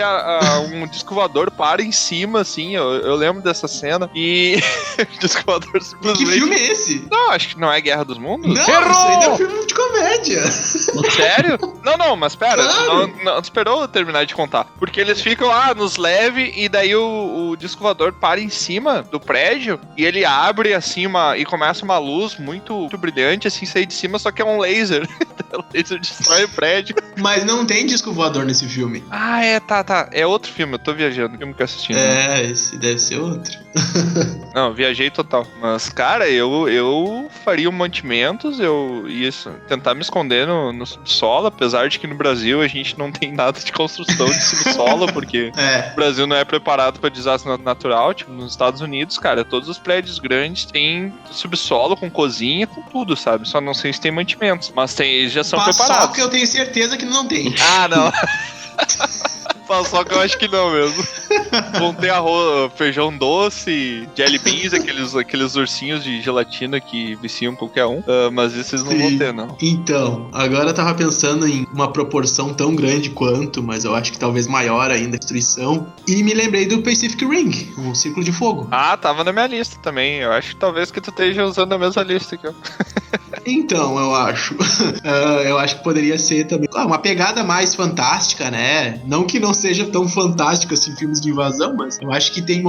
um disco voador para em cima, assim, eu lembro dessa cena. E o disco voador Que simplesmente... filme é esse? Não, acho que não é Guerra dos Mundos. Não, isso aí não é filme de comédia. Sério? Não, mas pera, Claro. não esperou eu terminar de contar. Porque eles ficam lá, nos leve, e daí o disco voador para em cima do prédio, e ele abre assim e começa uma luz muito brilhante, assim, sair de cima, só que é um laser. O laser destrói o prédio. Mas não tem disco voador nesse filme. Ah, tá. É outro filme, eu tô viajando, filme que eu assisti. É, esse deve ser outro. Não, viajei total. Mas, cara, eu faria mantimentos, eu ia tentar me esconder no subsolo, apesar de que no Brasil a gente não tem nada de construção de subsolo, porque É. o Brasil não é preparado para desastre natural. Tipo, nos Estados Unidos, cara, todos os prédios grandes têm subsolo com cozinha, com tudo, sabe? Só não sei se tem mantimentos, mas eles já são preparados. Paçoca eu tenho certeza que não tem. Ah, não. Paçoca eu acho que não mesmo. Vão ter arroz, feijão doce, jelly beans, aqueles ursinhos de gelatina que viciam qualquer um. Mas esses não vão ter, não. Então, agora eu tava pensando em uma proporção tão grande quanto, mas eu acho que talvez maior ainda, a destruição. E me lembrei do Pacific Ring, um círculo de fogo. Ah, tava na minha lista também. Eu acho que talvez que tu esteja usando a mesma lista aqui, ó. Então, eu acho. Eu acho que poderia ser também uma pegada mais fantástica, né? Não que não seja tão fantástico assim filmes de invasão, mas eu acho que tem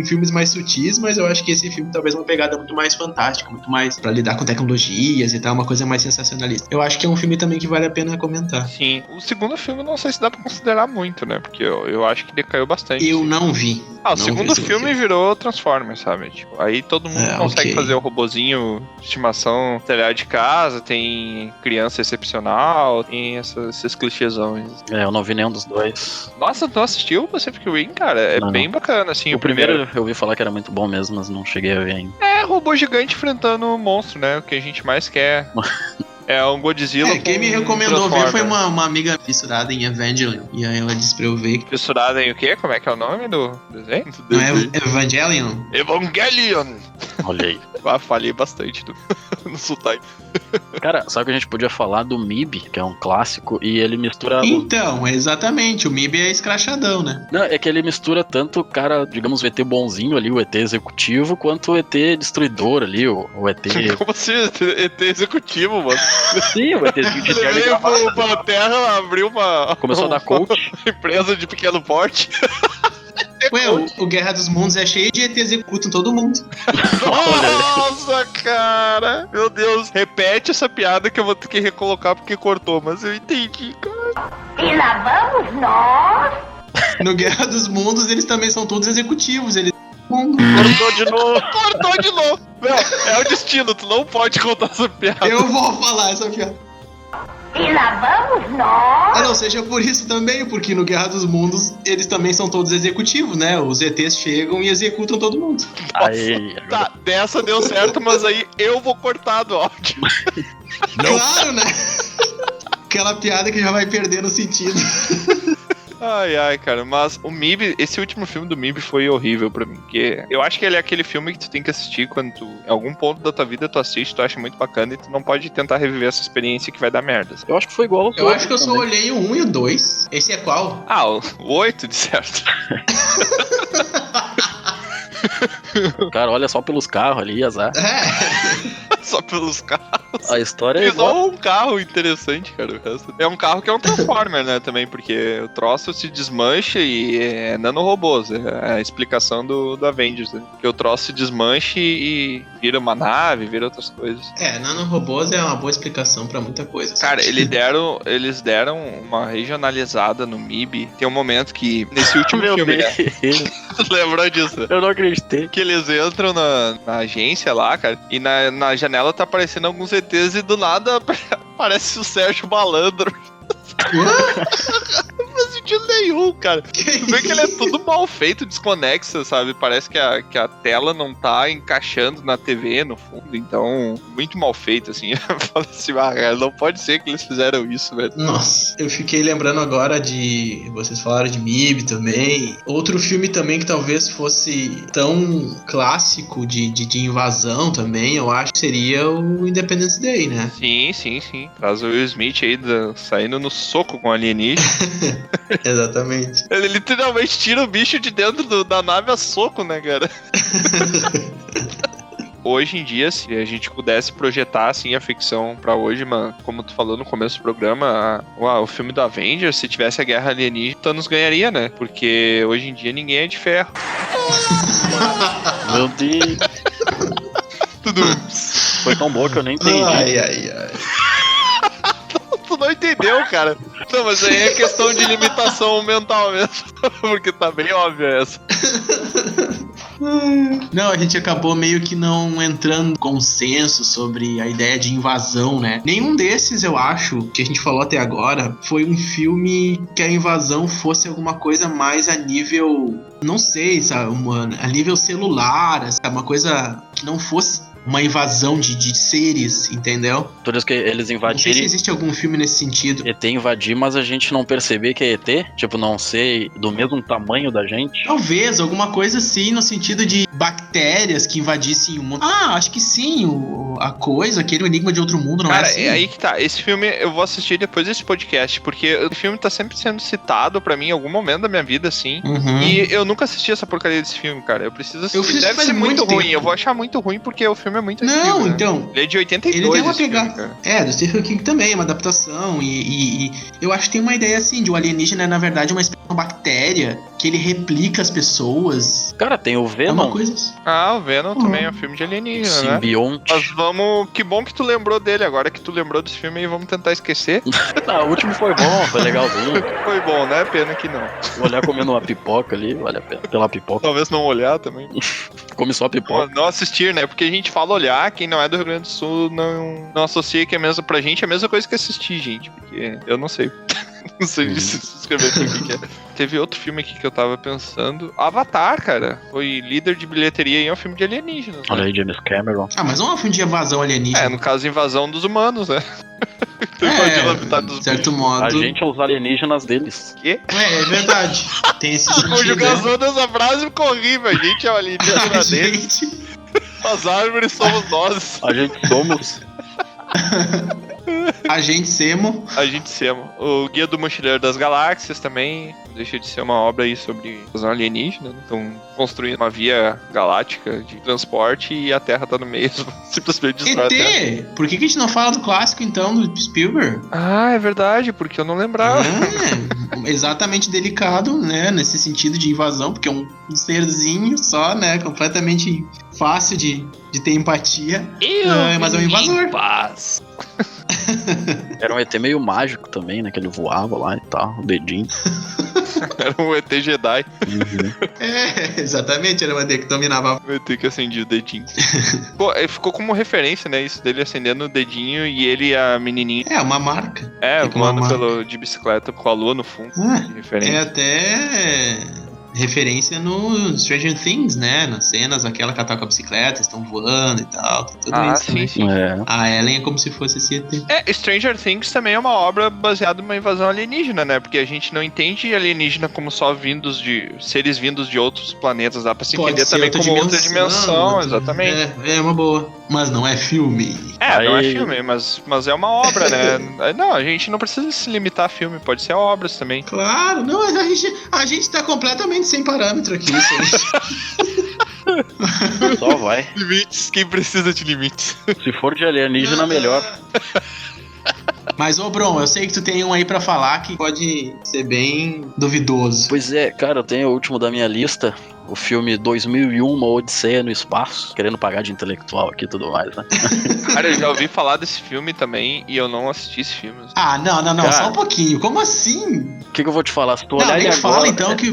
filmes mais sutis, mas eu acho que esse filme talvez é uma pegada muito mais fantástica, muito mais pra lidar com tecnologias e tal, uma coisa mais sensacionalista. Eu acho que é um filme também que vale a pena comentar. Sim. O segundo filme não sei se dá pra considerar muito, né? Porque eu acho que decaiu bastante. Eu não vi. O Não segundo vi esse filme virou Transformers, sabe? Tipo, aí todo mundo consegue ok. fazer o robozinho de estimação, telhado de casa, tem criança excepcional, tem esses clichêzões. É, eu não vi nenhum dos dois. Nossa, tu não assistiu o Pacific Rim, cara? É Não. bem bacana, assim. O primeiro eu ouvi falar que era muito bom mesmo, mas não cheguei a ver ainda. É robô gigante enfrentando um monstro, né? O que a gente mais quer. É um Godzilla. Quem me com um recomendou ver foi Transformer. uma amiga fissurada em Evangelion. E aí ela disse pra eu ver. Fissurada em o quê? Como é que é o nome do desenho? Não é Evangelion? Evangelion! Olha aí. Falhei bastante no sotaque. Cara, sabe que a gente podia falar do MIB, que é um clássico, e ele mistura... Então, exatamente, o MIB é escrachadão, né? Não, é que ele mistura tanto o cara, digamos, o ET bonzinho ali, o ET executivo, quanto o ET destruidor ali, o ET... Como assim, ET executivo, mano? Sim, o ETzinho de Ele terno e veio gravata. pra Terra, abriu uma... Começou a dar coach. empresa de pequeno porte. Ué, o Guerra dos Mundos é cheio de ET executam todo mundo. Nossa, cara! Meu Deus, repete essa piada que eu vou ter que recolocar porque cortou, mas eu entendi, cara. E lá vamos nós. No Guerra dos Mundos, eles também são todos executivos. Eles... Cortou de novo. Cortou de novo! Meu, é o destino, tu não pode contar essa piada. Eu vou falar essa piada. E lá vamos nós. Ah, não, seja por isso também, porque no Guerra dos Mundos, eles também são todos executivos, né? Os ETs chegam e executam todo mundo. Aí, Tá, dessa deu certo, mas aí eu vou cortar do áudio. Claro, né? Aquela piada que já vai perdendo sentido. Ai, cara, mas o MIB, esse último filme do MIB foi horrível pra mim, porque eu acho que ele é aquele filme que tu tem que assistir quando tu, em algum ponto da tua vida tu assiste, tu acha muito bacana e tu não pode tentar reviver essa experiência que vai dar merda. eu acho que foi igual ao Eu acho que eu só olhei o 1 e o 2. Esse é qual? Ah, o 8, de certo. Cara, olha só pelos carros ali, azar. É. Só pelos carros. A história é Tem igual. só um carro interessante, cara. O resto é um carro que é um Transformer, né, também, porque o troço se desmancha e é nanorobôs. É a explicação do Avengers, né? Que o troço se desmancha e vira uma nave, vira outras coisas. É, nanorobôs é uma boa explicação pra muita coisa. Cara, eles deram uma regionalizada no MIB. Tem um momento que, nesse último Meu filme, né? Deus. Lembrou disso? Eu não acreditei. Que eles entram na agência lá, cara, e na janela tá aparecendo alguns ETs e do nada aparece o Sérgio Malandro. Não faz sentido nenhum, cara. Tu vê que ele é tudo mal feito, desconexo, sabe? Parece que a tela não tá encaixando na TV, no fundo. Então, muito mal feito, assim. Eu falo assim, cara, não pode ser que eles fizeram isso, velho. Nossa, eu fiquei lembrando agora de... Vocês falaram de MIB também. Outro filme também que talvez fosse tão clássico de invasão também, eu acho que seria o Independence Day, né? Sim. Traz o Will Smith aí saindo no soco com o alienígena. Exatamente. Ele literalmente tira o bicho de dentro da nave a soco, né, cara? Hoje em dia, se a gente pudesse projetar, assim, a ficção pra hoje, mano, como tu falou no começo do programa, o filme do Avengers, se tivesse a guerra alienígena, Thanos ganharia, né? Porque hoje em dia ninguém é de ferro. Meu Deus. Tudo. Foi tão boa que eu nem entendi. Ai. Tu não entendeu, cara. Não, mas aí é questão de limitação mental mesmo. Porque tá bem óbvio essa. Não, a gente acabou meio que não entrando em consenso sobre a ideia de invasão, né? Nenhum desses, eu acho, que a gente falou até agora, foi um filme que a invasão fosse alguma coisa mais a nível, não sei, sabe, a nível celular, sabe? Uma coisa que não fosse uma invasão de seres, entendeu? Tu diz que eles Não sei se invadiram. existe algum filme nesse sentido. ET invadir, mas a gente não perceber que é ET? Tipo, não ser do mesmo tamanho da gente? Talvez, alguma coisa assim, no sentido de bactérias que invadissem o mundo. Ah, acho que sim, a coisa, aquele Enigma de Outro Mundo, não Cara, é assim? é aí que tá. Esse filme eu vou assistir depois desse podcast, porque o filme tá sempre sendo citado pra mim em algum momento da minha vida, assim. Uhum. E eu nunca assisti essa porcaria desse filme, cara. Eu preciso assistir. Eu fiz Deve faz ser muito muito ruim. tempo. Eu vou achar muito ruim porque o filme é muito Não, antigo, né? então, Ele é de 82, ele tem uma esse filme, pegada. cara. É, do Stephen King também, é uma adaptação. E eu acho que tem uma ideia assim, de o alienígena é, na verdade, uma espécie de bactéria que ele replica as pessoas. Cara, tem o É uma Venom, coisa assim. Ah, o Venom também é um filme de alienígena, né? simbionte. Mas vamos... Que bom que tu lembrou dele. Agora que tu lembrou desse filme aí, vamos tentar esquecer. Ah, o último foi bom, foi legalzinho. Foi bom, né? Pena que não. Vou olhar comendo uma pipoca ali, vale a pena. Pela pipoca. Talvez não olhar também. Come só a pipoca. Não assistir, né? Porque a gente fala olhar, quem não é do Rio Grande do Sul não associa que é mesmo pra gente, é a mesma coisa que assistir, gente. Porque eu não sei. Não sei se escrever por que é. Teve outro filme aqui que eu tava pensando. Avatar, cara. Foi líder de bilheteria e é um filme de alienígenas. Né? Olha aí, James Cameron. Ah, mas não é um filme de invasão alienígena. É, no caso, invasão dos humanos, né? Invadiu o habitat dos de certo bichos. modo. A gente é os alienígenas deles. Quê? É verdade. Tem esse A sentido, né? conjugação dessa frase ficou horrível. A gente é o alienígena A dele. gente... As árvores somos nós. A gente somos. Agente Semo. Agente Semo. O Guia do Mochileiro das Galáxias também deixa de ser uma obra aí sobre invasão alienígena. Né? Estão construindo uma via galáctica de transporte e a Terra tá no meio. Simplesmente destrói a Terra. ET! Por que a gente não fala do clássico, então, do Spielberg? Ah, é verdade, porque eu não lembrava. Exatamente delicado, né? Nesse sentido de invasão, porque é um serzinho só, né? Completamente fácil de ter empatia. Mas é um invasor. Paz. Era um ET meio mágico também, né? Que ele voava lá e tal, o dedinho. Era um ET Jedi. Exatamente, era uma ET que dominava. O ET que acendia o dedinho. Pô, ficou como referência, né? Isso dele acendendo o dedinho e ele e a menininha. É, uma marca. Voando de bicicleta com a lua no fundo. De referência. É até referência no Stranger Things, né? Nas cenas, aquela que ela tá com a bicicleta, estão voando e tal. Tudo isso, sim, né? sim. A Ellen é como se fosse esse ET. Stranger Things também é uma obra baseada numa invasão alienígena, né? Porque a gente não entende alienígena como só seres vindos de outros planetas. Dá pra se entender também como outra dimensão, exatamente. É uma boa. Mas não é filme. Não é filme, mas é uma obra, né? Não, a gente não precisa se limitar a filme, pode ser obras também. Claro, não, a gente tá completamente sem parâmetro aqui. Só vai. Limites, quem precisa de limites? Se for de alienígena, melhor. Mas, ô Bron, eu sei que tu tem um aí pra falar que pode ser bem duvidoso. Pois é, cara, eu tenho o último da minha lista. O filme 2001, Uma Odisseia no Espaço. Querendo pagar de intelectual aqui e tudo mais, né? Cara, eu já ouvi falar desse filme também e eu não assisti esse filme. Ah, não, cara, só um pouquinho. Como assim? O que eu vou te falar? Se tu olhar ele agora... fala então que...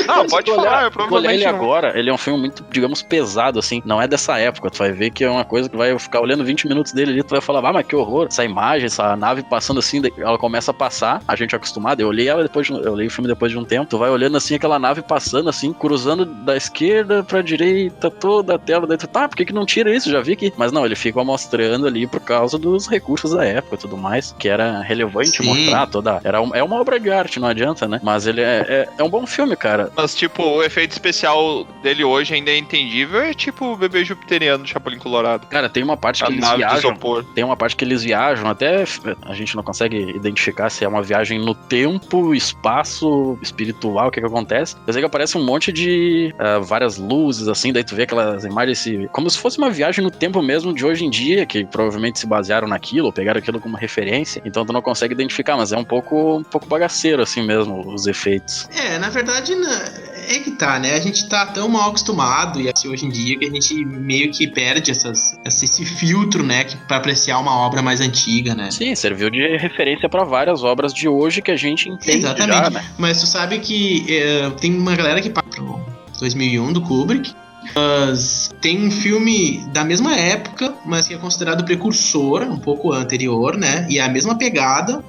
Não, pode falar, eu provavelmente ele não. agora, ele é um filme muito, digamos, pesado, assim. Não é dessa época. Tu vai ver que é uma coisa que vai ficar olhando 20 minutos dele ali, tu vai falar, mas que horror. Essa imagem, essa nave passando assim, ela começa a passar, a gente é acostumado. Eu olhei o filme depois de um tempo, tu vai olhando assim, aquela nave passando assim, cruzando da esquerda pra direita, toda a tela, daí tu, por que não tira isso? Já vi que... Mas não, ele fica mostrando ali por causa dos recursos da época e tudo mais, que era relevante mostrar toda... É uma obra de arte, não adianta, né? Mas ele é um bom filme, cara. Mas, tipo, o efeito especial dele hoje ainda é entendível, é tipo o bebê jupiteriano do Chapolin Colorado. Cara, tem uma parte que eles viajam. Tem uma parte que eles viajam, até a gente não consegue identificar se é uma viagem no tempo, espaço, espiritual, o que acontece. Eu sei que aparece um monte de várias luzes, assim, daí tu vê aquelas imagens como se fosse uma viagem no tempo mesmo de hoje em dia, que provavelmente se basearam naquilo, ou pegaram aquilo como referência, então tu não consegue identificar, mas é um pouco bagaceiro, assim mesmo, os efeitos. Na verdade, é que tá, né? A gente tá tão mal acostumado e assim, hoje em dia que a gente meio que perde esse filtro, né? Pra apreciar uma obra mais antiga, né? Sim, serviu de referência pra várias obras de hoje que a gente entende. Exatamente. Já, né? Mas tu sabe que tem uma galera que passa pro 2001 do Kubrick, mas tem um filme da mesma época, mas que é considerado precursor, um pouco anterior, né? E é a mesma pegada,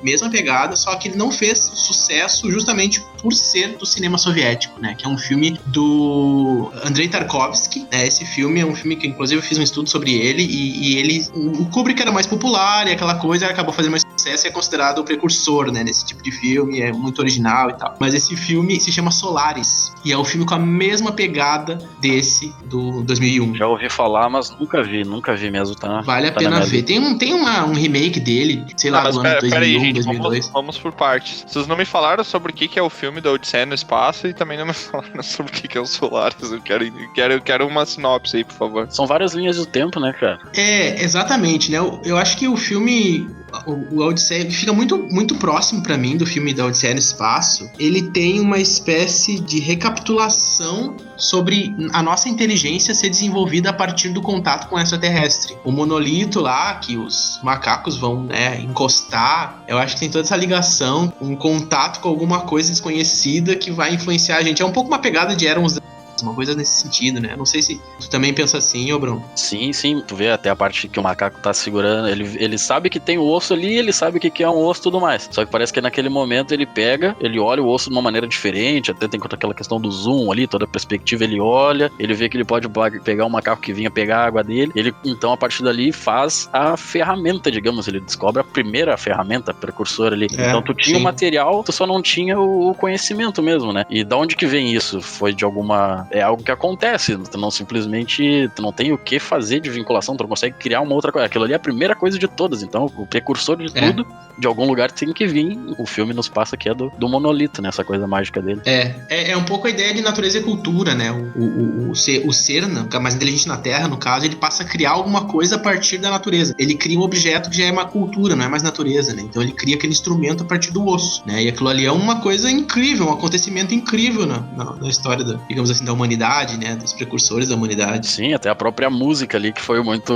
só que ele não fez sucesso justamente por ser do cinema soviético, né? Que é um filme do Andrei Tarkovsky, né? Esse filme é um filme que, inclusive, eu fiz um estudo sobre ele e ele... O Kubrick era mais popular e aquela coisa acabou fazendo mais sucesso e é considerado o precursor, né? Nesse tipo de filme, é muito original e tal. Mas esse filme se chama Solaris e é um filme com a mesma pegada desse do 2001. Já ouvi falar, mas nunca vi mesmo, tá? Vale a pena ver. Tem um remake dele, sei lá, do ano 2001, 2002. Vamos por partes. Vocês não me falaram sobre o que é o filme da Odisseia no Espaço e também não me falaram sobre o que é o Solaris. Eu quero uma sinopse aí, por favor. São várias linhas do tempo, né, cara? Exatamente, né? Eu acho que o filme... O Odisseia fica muito, muito próximo pra mim do filme da Odisseia no Espaço. Ele tem uma espécie de recapitulação sobre a nossa inteligência ser desenvolvida a partir do contato com o extraterrestre. O monolito lá, que os macacos vão, né, encostar, eu acho que tem toda essa ligação, um contato com alguma coisa desconhecida que vai influenciar a gente. É um pouco uma pegada de Éramos, uma coisa nesse sentido, né? Não sei se tu também pensa assim, ô Bruno. Sim, tu vê até a parte que o macaco tá segurando, ele sabe que tem o osso ali, ele sabe o que é um osso e tudo mais. Só que parece que naquele momento ele pega, ele olha o osso de uma maneira diferente, até tem aquela questão do zoom ali, toda a perspectiva ele olha, ele vê que ele pode pegar um macaco que vinha pegar a água dele, ele então a partir dali faz a ferramenta, digamos, ele descobre a primeira ferramenta, a precursora ali. Então tu tinha o material, tu só não tinha o conhecimento mesmo, né? E da onde que vem isso? Foi de alguma é algo que acontece. Tu não simplesmente, tu não tem o que fazer de vinculação, tu não consegue criar uma outra coisa. Aquilo ali é a primeira coisa de todas, então o precursor de tudo, de algum lugar tem que vir. O filme nos passa que é do monolito, né? Essa coisa mágica dele. É um pouco a ideia de natureza e cultura, né? O ser, né, mais inteligente na Terra, no caso, ele passa a criar alguma coisa a partir da natureza. Ele cria um objeto que já é uma cultura, não é mais natureza, né? Então ele cria aquele instrumento a partir do osso, né? E aquilo ali é uma coisa incrível, um acontecimento incrível na história, digamos assim, da humanidade, né? Dos precursores da humanidade. Sim, até a própria música ali, que foi muito...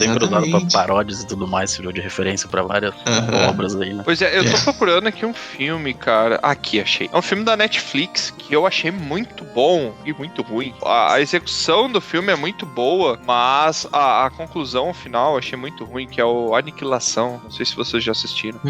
sempre usada pra paródias e tudo mais, serviu de referência pra várias obras aí, né? Pois é, eu tô procurando aqui um filme, cara. Aqui, achei. É um filme da Netflix que eu achei muito bom e muito ruim. A execução do filme é muito boa, mas a conclusão final eu achei muito ruim, que é o Aniquilação. Não sei se vocês já assistiram.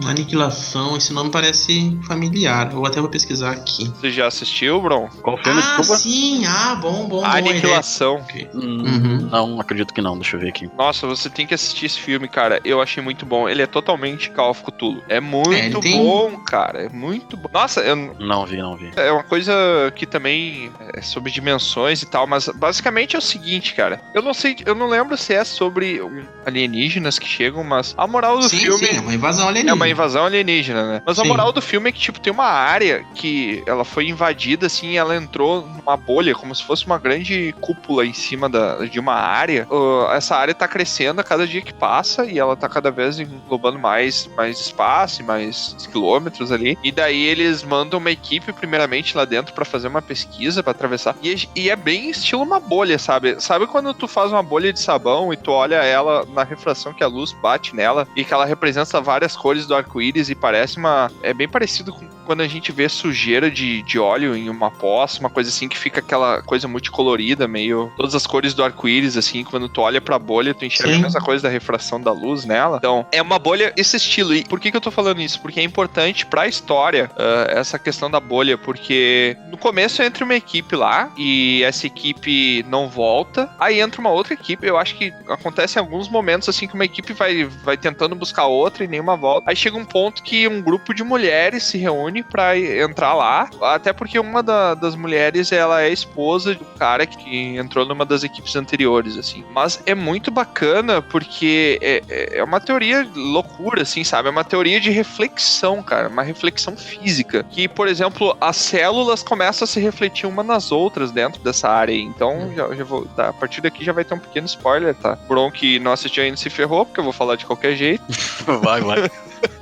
Aniquilação, esse nome parece familiar. Eu até vou pesquisar aqui. Você já assistiu, Bron? Qual filme? Desculpa? Sim, bom. Aniquilação. Não, acredito que não, deixa eu ver aqui. Nossa, você tem que assistir esse filme, cara. Eu achei muito bom. Ele é totalmente Call of Cthulhu. É muito bom, cara. É muito bom. Nossa, eu... Não vi. É uma coisa que também é sobre dimensões e tal, mas basicamente é o seguinte, cara. Eu não sei, eu não lembro se é sobre alienígenas que chegam, mas a moral do filme... Sim, é uma invasão alienígena. É uma invasão alienígena, né? Mas a moral do filme é que, tipo, tem uma área que ela foi invadida, assim, e ela entrou numa bolha, como se fosse uma grande cúpula em cima de uma área. Essa área tá crescendo a cada dia que passa e ela tá cada vez englobando mais espaço e mais quilômetros ali. E daí eles mandam uma equipe, primeiramente, lá dentro pra fazer uma pesquisa, pra atravessar. E é bem estilo uma bolha, sabe? Sabe quando tu faz uma bolha de sabão e tu olha ela na refração que a luz bate nela e que ela representa várias cores do arco-íris e parece uma... É bem parecido com quando a gente vê sujeira de óleo em uma poça, uma coisa assim que fica aquela coisa multicolorida, meio... Todas as cores do arco-íris, assim, quando tu olha pra bolha, tu enxerga a mesma coisa da refração da luz nela. Então, é uma bolha esse estilo. E por que eu tô falando isso? Porque é importante pra história essa questão da bolha, porque no começo entra uma equipe lá e essa equipe não volta, aí entra uma outra equipe. Eu acho que acontece em alguns momentos assim que uma equipe vai tentando buscar outra e nenhuma volta. Aí chega um ponto que um grupo de mulheres se reúne pra entrar lá, até porque uma das mulheres, ela é esposa do cara que entrou numa das equipes anteriores, assim. Mas é muito bacana porque é uma teoria loucura, assim, sabe? É uma teoria de reflexão, cara, uma reflexão física, que, por exemplo, as células começam a se refletir uma nas outras dentro dessa área aí. Então, já vou, tá, a partir daqui já vai ter um pequeno spoiler, tá? Bron, que não assistiu ainda, se ferrou, porque eu vou falar de qualquer jeito. Vai.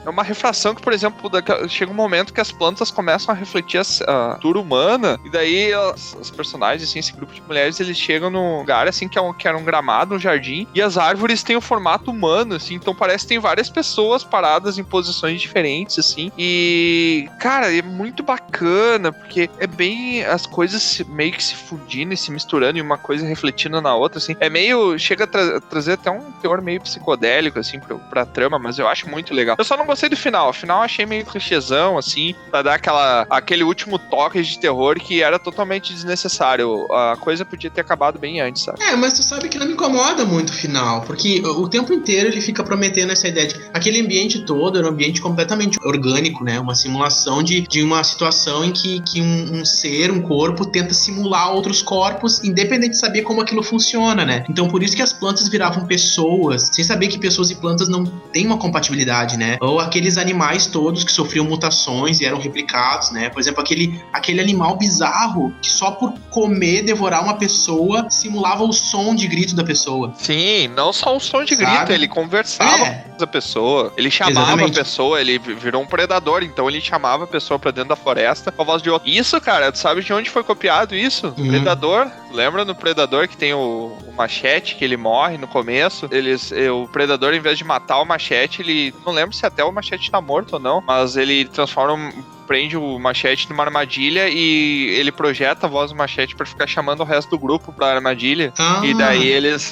É uma refração que, por exemplo, chega um momento que as plantas começam a refletir a cultura humana, e daí os personagens, assim, esse grupo de mulheres, eles chegam num lugar, assim, que era um gramado, um jardim, e as árvores têm o formato humano, assim, então parece que tem várias pessoas paradas em posições diferentes, assim, e, cara, é muito bacana, porque é bem as coisas meio que se fundindo e se misturando, e uma coisa refletindo na outra, assim, é meio, chega a trazer até um teor meio psicodélico, assim, pra trama, mas eu acho muito legal. Eu só não gostei do final. O final eu achei meio clichêzão, assim, pra dar aquele último toque de terror que era totalmente desnecessário. A coisa podia ter acabado bem antes, sabe? Mas tu sabe que não me incomoda muito o final, porque o tempo inteiro ele fica prometendo essa ideia de... Aquele ambiente todo era um ambiente completamente orgânico, né? Uma simulação de uma situação em que um ser, um corpo, tenta simular outros corpos, independente de saber como aquilo funciona, né? Então por isso que as plantas viravam pessoas, sem saber que pessoas e plantas não têm uma compatibilidade, né? Ou aqueles animais todos que sofriam mutações e eram replicados, né? Por exemplo, aquele animal bizarro que só por comer, devorar uma pessoa, simulava o som de grito da pessoa. Sim, não só o som de grito, ele conversava com a pessoa, ele chamava a pessoa, ele virou um predador, então ele chamava a pessoa pra dentro da floresta com a voz de outro. Isso, cara, tu sabe de onde foi copiado isso? Predador. Lembra no Predador que tem o machete, que ele morre no começo? O Predador, em vez de matar o machete, ele... Não lembro se até o machete tá morto ou não, mas ele prende o machete numa armadilha e ele projeta a voz do machete pra ficar chamando o resto do grupo pra armadilha. E daí eles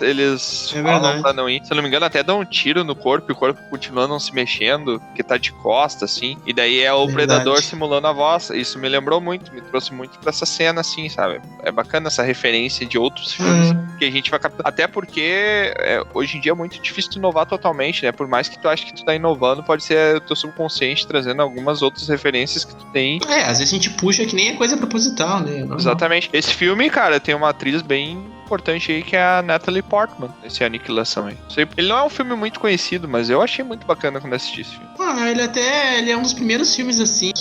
falam pra não ir. Se eu não me engano, até dão um tiro no corpo e o corpo continua não se mexendo, que tá de costa, assim. E daí é o Predador simulando a voz. Isso me lembrou muito, me trouxe muito pra essa cena, assim, sabe? É bacana essa referência de outros filmes que a gente vai captar. Até porque hoje em dia é muito difícil tu inovar totalmente, né? Por mais que tu ache que tu tá inovando, pode ser o teu subconsciente trazendo algumas outras referências que tu tem. Às vezes a gente puxa que nem é coisa proposital, né? Normal. Exatamente. Esse filme, cara, tem uma atriz bem importante aí, que é a Natalie Portman, esse Aniquilação aí. Ele não é um filme muito conhecido, mas eu achei muito bacana quando assisti esse filme. Ele é um dos primeiros filmes, assim,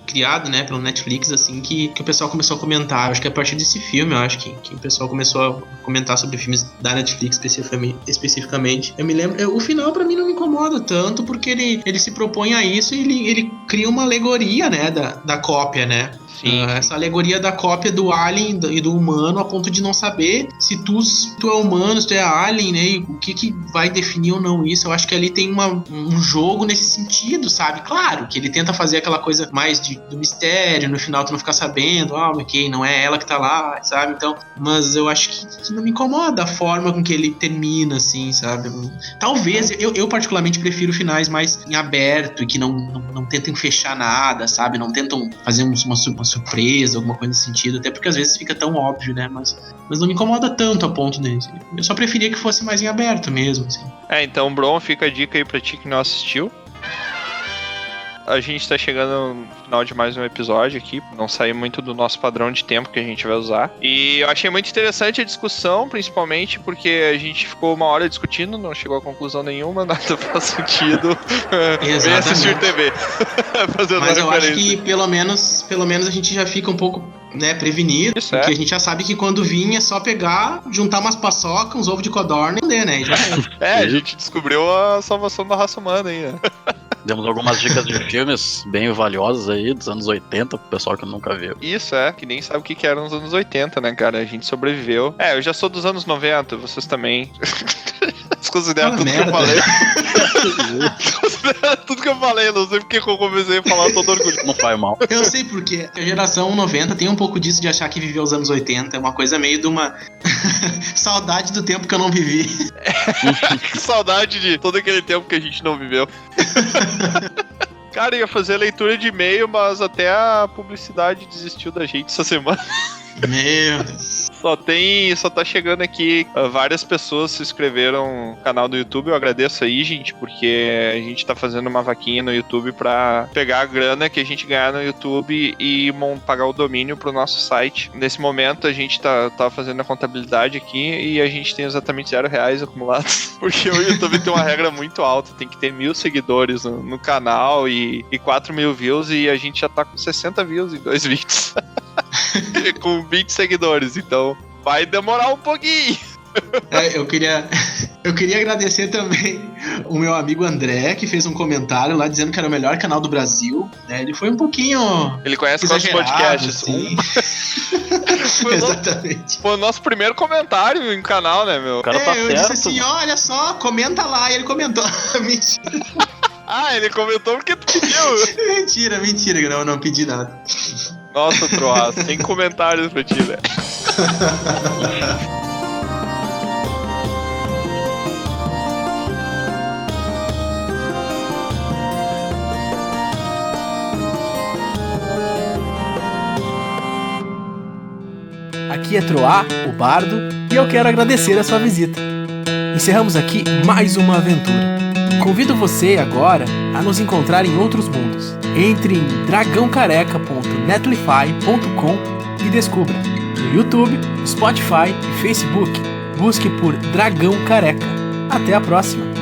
criado, né, pelo Netflix, assim, que o pessoal começou a comentar. Acho que a partir desse filme, eu acho que o pessoal começou a comentar sobre filmes da Netflix especificamente. Eu me lembro, o final pra mim não me incomoda tanto, porque ele se propõe a isso e ele cria uma alegoria, né, da cópia, né? Sim. Essa alegoria da cópia do alien e do humano, a ponto de não saber se tu é humano, se tu é alien, né? E o que vai definir ou não isso. Eu acho que ali tem um jogo nesse sentido, sabe? Claro que ele tenta fazer aquela coisa mais do mistério, no final tu não ficar sabendo, ok, não é ela que tá lá, sabe? Então, mas eu acho que não me incomoda a forma com que ele termina, assim, sabe? Talvez, eu particularmente prefiro finais mais em aberto e que não tentem fechar nada, sabe? Não tentam fazer uma surpresa, alguma coisa nesse sentido, até porque às vezes fica tão óbvio, né? Mas não me incomoda tanto a ponto desse. Eu só preferia que fosse mais em aberto mesmo, assim. Então, Bron, fica a dica aí pra ti que não assistiu. A gente tá chegando no final de mais um episódio aqui, não sair muito do nosso padrão de tempo que a gente vai usar. E eu achei muito interessante a discussão, principalmente porque a gente ficou uma hora discutindo, não chegou a conclusão nenhuma, nada faz sentido. Vem assistir TV. Mas eu acho que pelo menos a gente já fica um pouco, né, prevenido. Isso, porque a gente já sabe que quando vir é só pegar, juntar umas paçoca, uns ovos de codorna e vender, né? Já a gente descobriu a salvação da raça humana aí, né? Demos algumas dicas de filmes bem valiosas aí, dos anos 80, pro pessoal que nunca viu. Isso, que nem sabe o que eram os anos 80, né, cara? A gente sobreviveu. Eu já sou dos anos 90, vocês também. Desconsidera tudo merda. Que eu falei. Desconsidera tudo que eu falei, não sei porque eu comecei a falar todo orgulho. Não faz mal. Eu sei porque a geração 90 tem um pouco disso de achar que viveu os anos 80, é uma coisa meio de uma saudade do tempo que eu não vivi. Saudade de todo aquele tempo que a gente não viveu. Cara, ia fazer leitura de e-mail, mas até a publicidade desistiu da gente essa semana. Meu Deus. Só tá chegando aqui, várias pessoas se inscreveram no canal do YouTube. Eu agradeço aí, gente, porque a gente tá fazendo uma vaquinha no YouTube pra pegar a grana que a gente ganhar no YouTube e pagar o domínio pro nosso site. Nesse momento a gente tá fazendo a contabilidade aqui e a gente tem exatamente R$0 acumulados, porque o YouTube tem uma regra muito alta, tem que ter 1.000 seguidores no canal e 4.000 views, e a gente já tá com 60 views em 2 vídeos. Com 20 seguidores, então vai demorar um pouquinho. Eu queria agradecer também o meu amigo André, que fez um comentário lá dizendo que era o melhor canal do Brasil, né? Ele foi um pouquinho... Ele conhece quantos podcasts? Assim. Exatamente. Foi o nosso primeiro comentário em canal, né, meu? O cara tá eu certo. disse assim, olha só, comenta lá. E ele comentou. Mentira. Ele comentou porque tu pediu. Mentira, não pedi nada. Nossa, Troá, sem comentários pra ti, velho. Aqui é Troá, o Bardo, e eu quero agradecer a sua visita. Encerramos aqui mais uma aventura. Convido você agora a nos encontrar em outros mundos. Entre em dragãocareca.netlify.com e descubra. No YouTube, Spotify e Facebook, busque por Dragão Careca. Até a próxima!